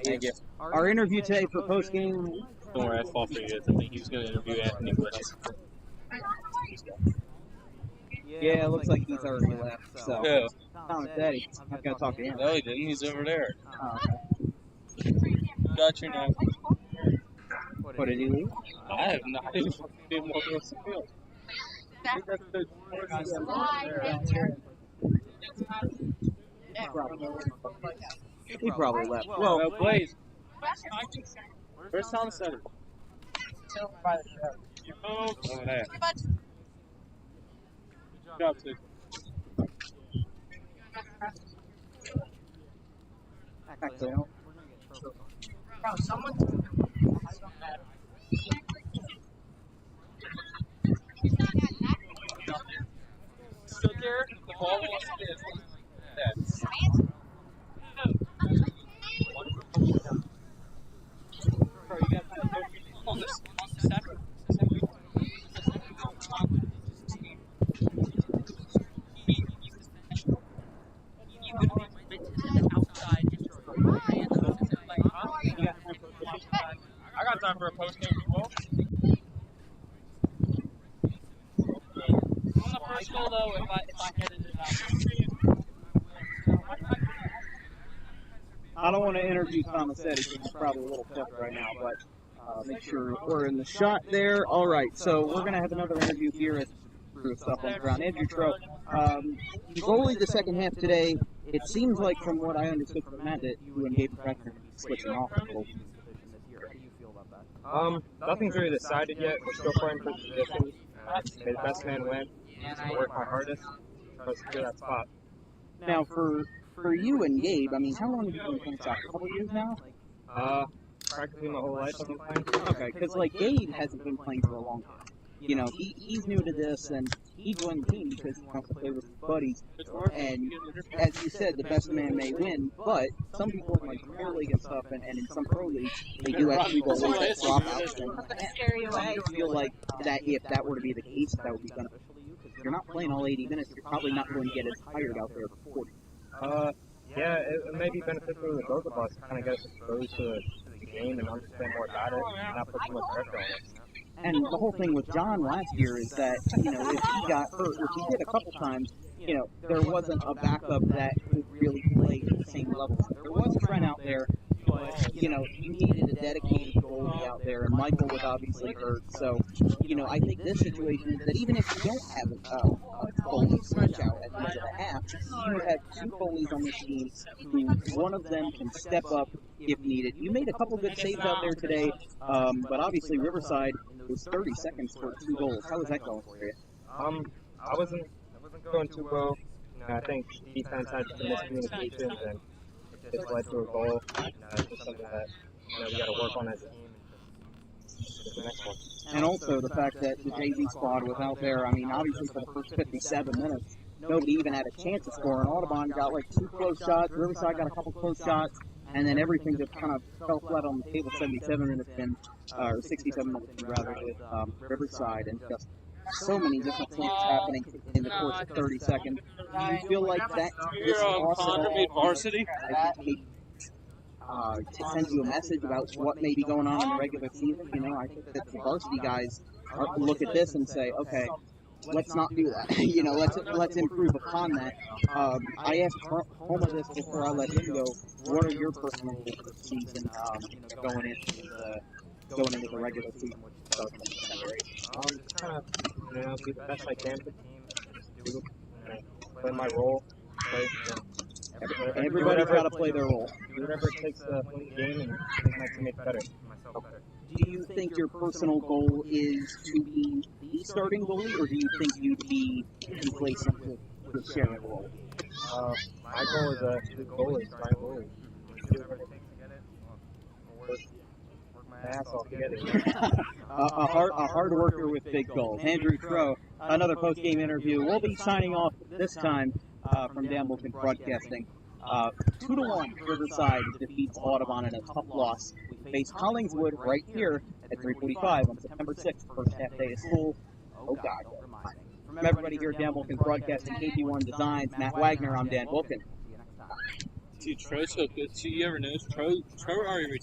Thank you. Our interview today for post game. Don't worry, I fought for you. I think he was going to interview Anthony Glitch. Yeah, it looks like he's already left. So, Yeah. Tom and Daddy, I've got to talk to him. No, he didn't. He's over there. Oh, okay. Got your name. What did he leave? I have not even been more across the field. He probably left. Well, Blaze. Where's Tom Center? Oh, there. Good job, too. Actually, no. Still there? The ball wants to get I got time for a post game ball. On the first goal, though, if I get it out. I don't want to interview Tomasetti because he's probably a little tough right now, but make sure we're in the shot there. All right, so we're going to have another interview here at Crew Stuff on the Ground. Andrew Tro, goalie the second half today. It seems like, from what I understood from Matt, that you and Gabe Preston are switching off a little. Nothing's really decided yet. We're still playing for position. May the best man win. I work my hardest. Try to secure that spot. Now, for you and Gabe, I mean, how long have you been playing soccer? A couple of years now? Practically my whole life I've been playing. Okay, because like Gabe hasn't been playing for a long time. You know, he's new to this, and he joined the team because he wants to play with his buddies. And as you said, the best man may win, but some people in like Premier League and stuff, and in some pro leagues, they do have people that drop out. I feel like that if that were to be the case, that would be beneficial to you because you're not playing all 80 minutes. You're probably not going to get as tired out there for 40. Yeah, it may be beneficial to both of us to kind of get us exposed to the game and understand more about it and not put too much pressure on us. And the whole thing with John last year is that, you know, if he got hurt, which he did a couple times, you know, there wasn't a backup that could really play at the same level. There was Trent out there, but, you know, you needed a dedicated goalie out there, and Michael was obviously hurt. So, you know, I think this situation is that even if you don't have a goalie switch out at the end of the half, you have two goalies on the team who one of them can step up if needed. You made a couple good saves out there today, but obviously Riverside was 30 seconds for 2 goals. How was that going for you? I wasn't going too well. You know, I think defense had some miscommunications and it just led to a goal. It's just something that we got to work on as a team and the next one. And also the fact that the JV squad was out there. I mean, obviously for the first 57 minutes, nobody even had a chance to score. And Audubon got like 2 close shots. Riverside got a couple close shots. And then everything just kind of fell flat on the table. 77 minutes in, or 67 minutes in, rather, with Riverside, and just so many different things happening in the course of 30 seconds. Do you feel like that this Connor made varsity? To send you a message about what may be going on in the regular season? You know, I think that the varsity guys look at this and say, okay, let's not do that. You know, let's improve upon that. I asked Homa this before I let him go. What are your personal goals for the season going into the regular season, which starts in December 8th? Just kind of, be the best I can for the team. Play my role. Everybody's got to play their role. Do whatever it takes to win the game and make my teammates better. Do you think your personal goal is to be the starting goalie, or do you think you'd be complacent with sharing the role? My goal is a good goalie, starting goalie. Do whatever it takes to get it. Work my ass off to get it. A hard worker with big goals. Andrew Tro, another post-game interview. We'll be signing off this time from Dan Wilkin Broadcasting. 2-1, Riverside defeats Audubon in a tough loss. We face Hollingswood right here at 3:45 on September 6th, first half day of school. Oh God. From everybody here at Dan Wilkin Broadcasting, KG1 Designs, Matt Wagner, I'm Dan Wilkin. Dude, Tro's so good. You ever notice Tro already retired?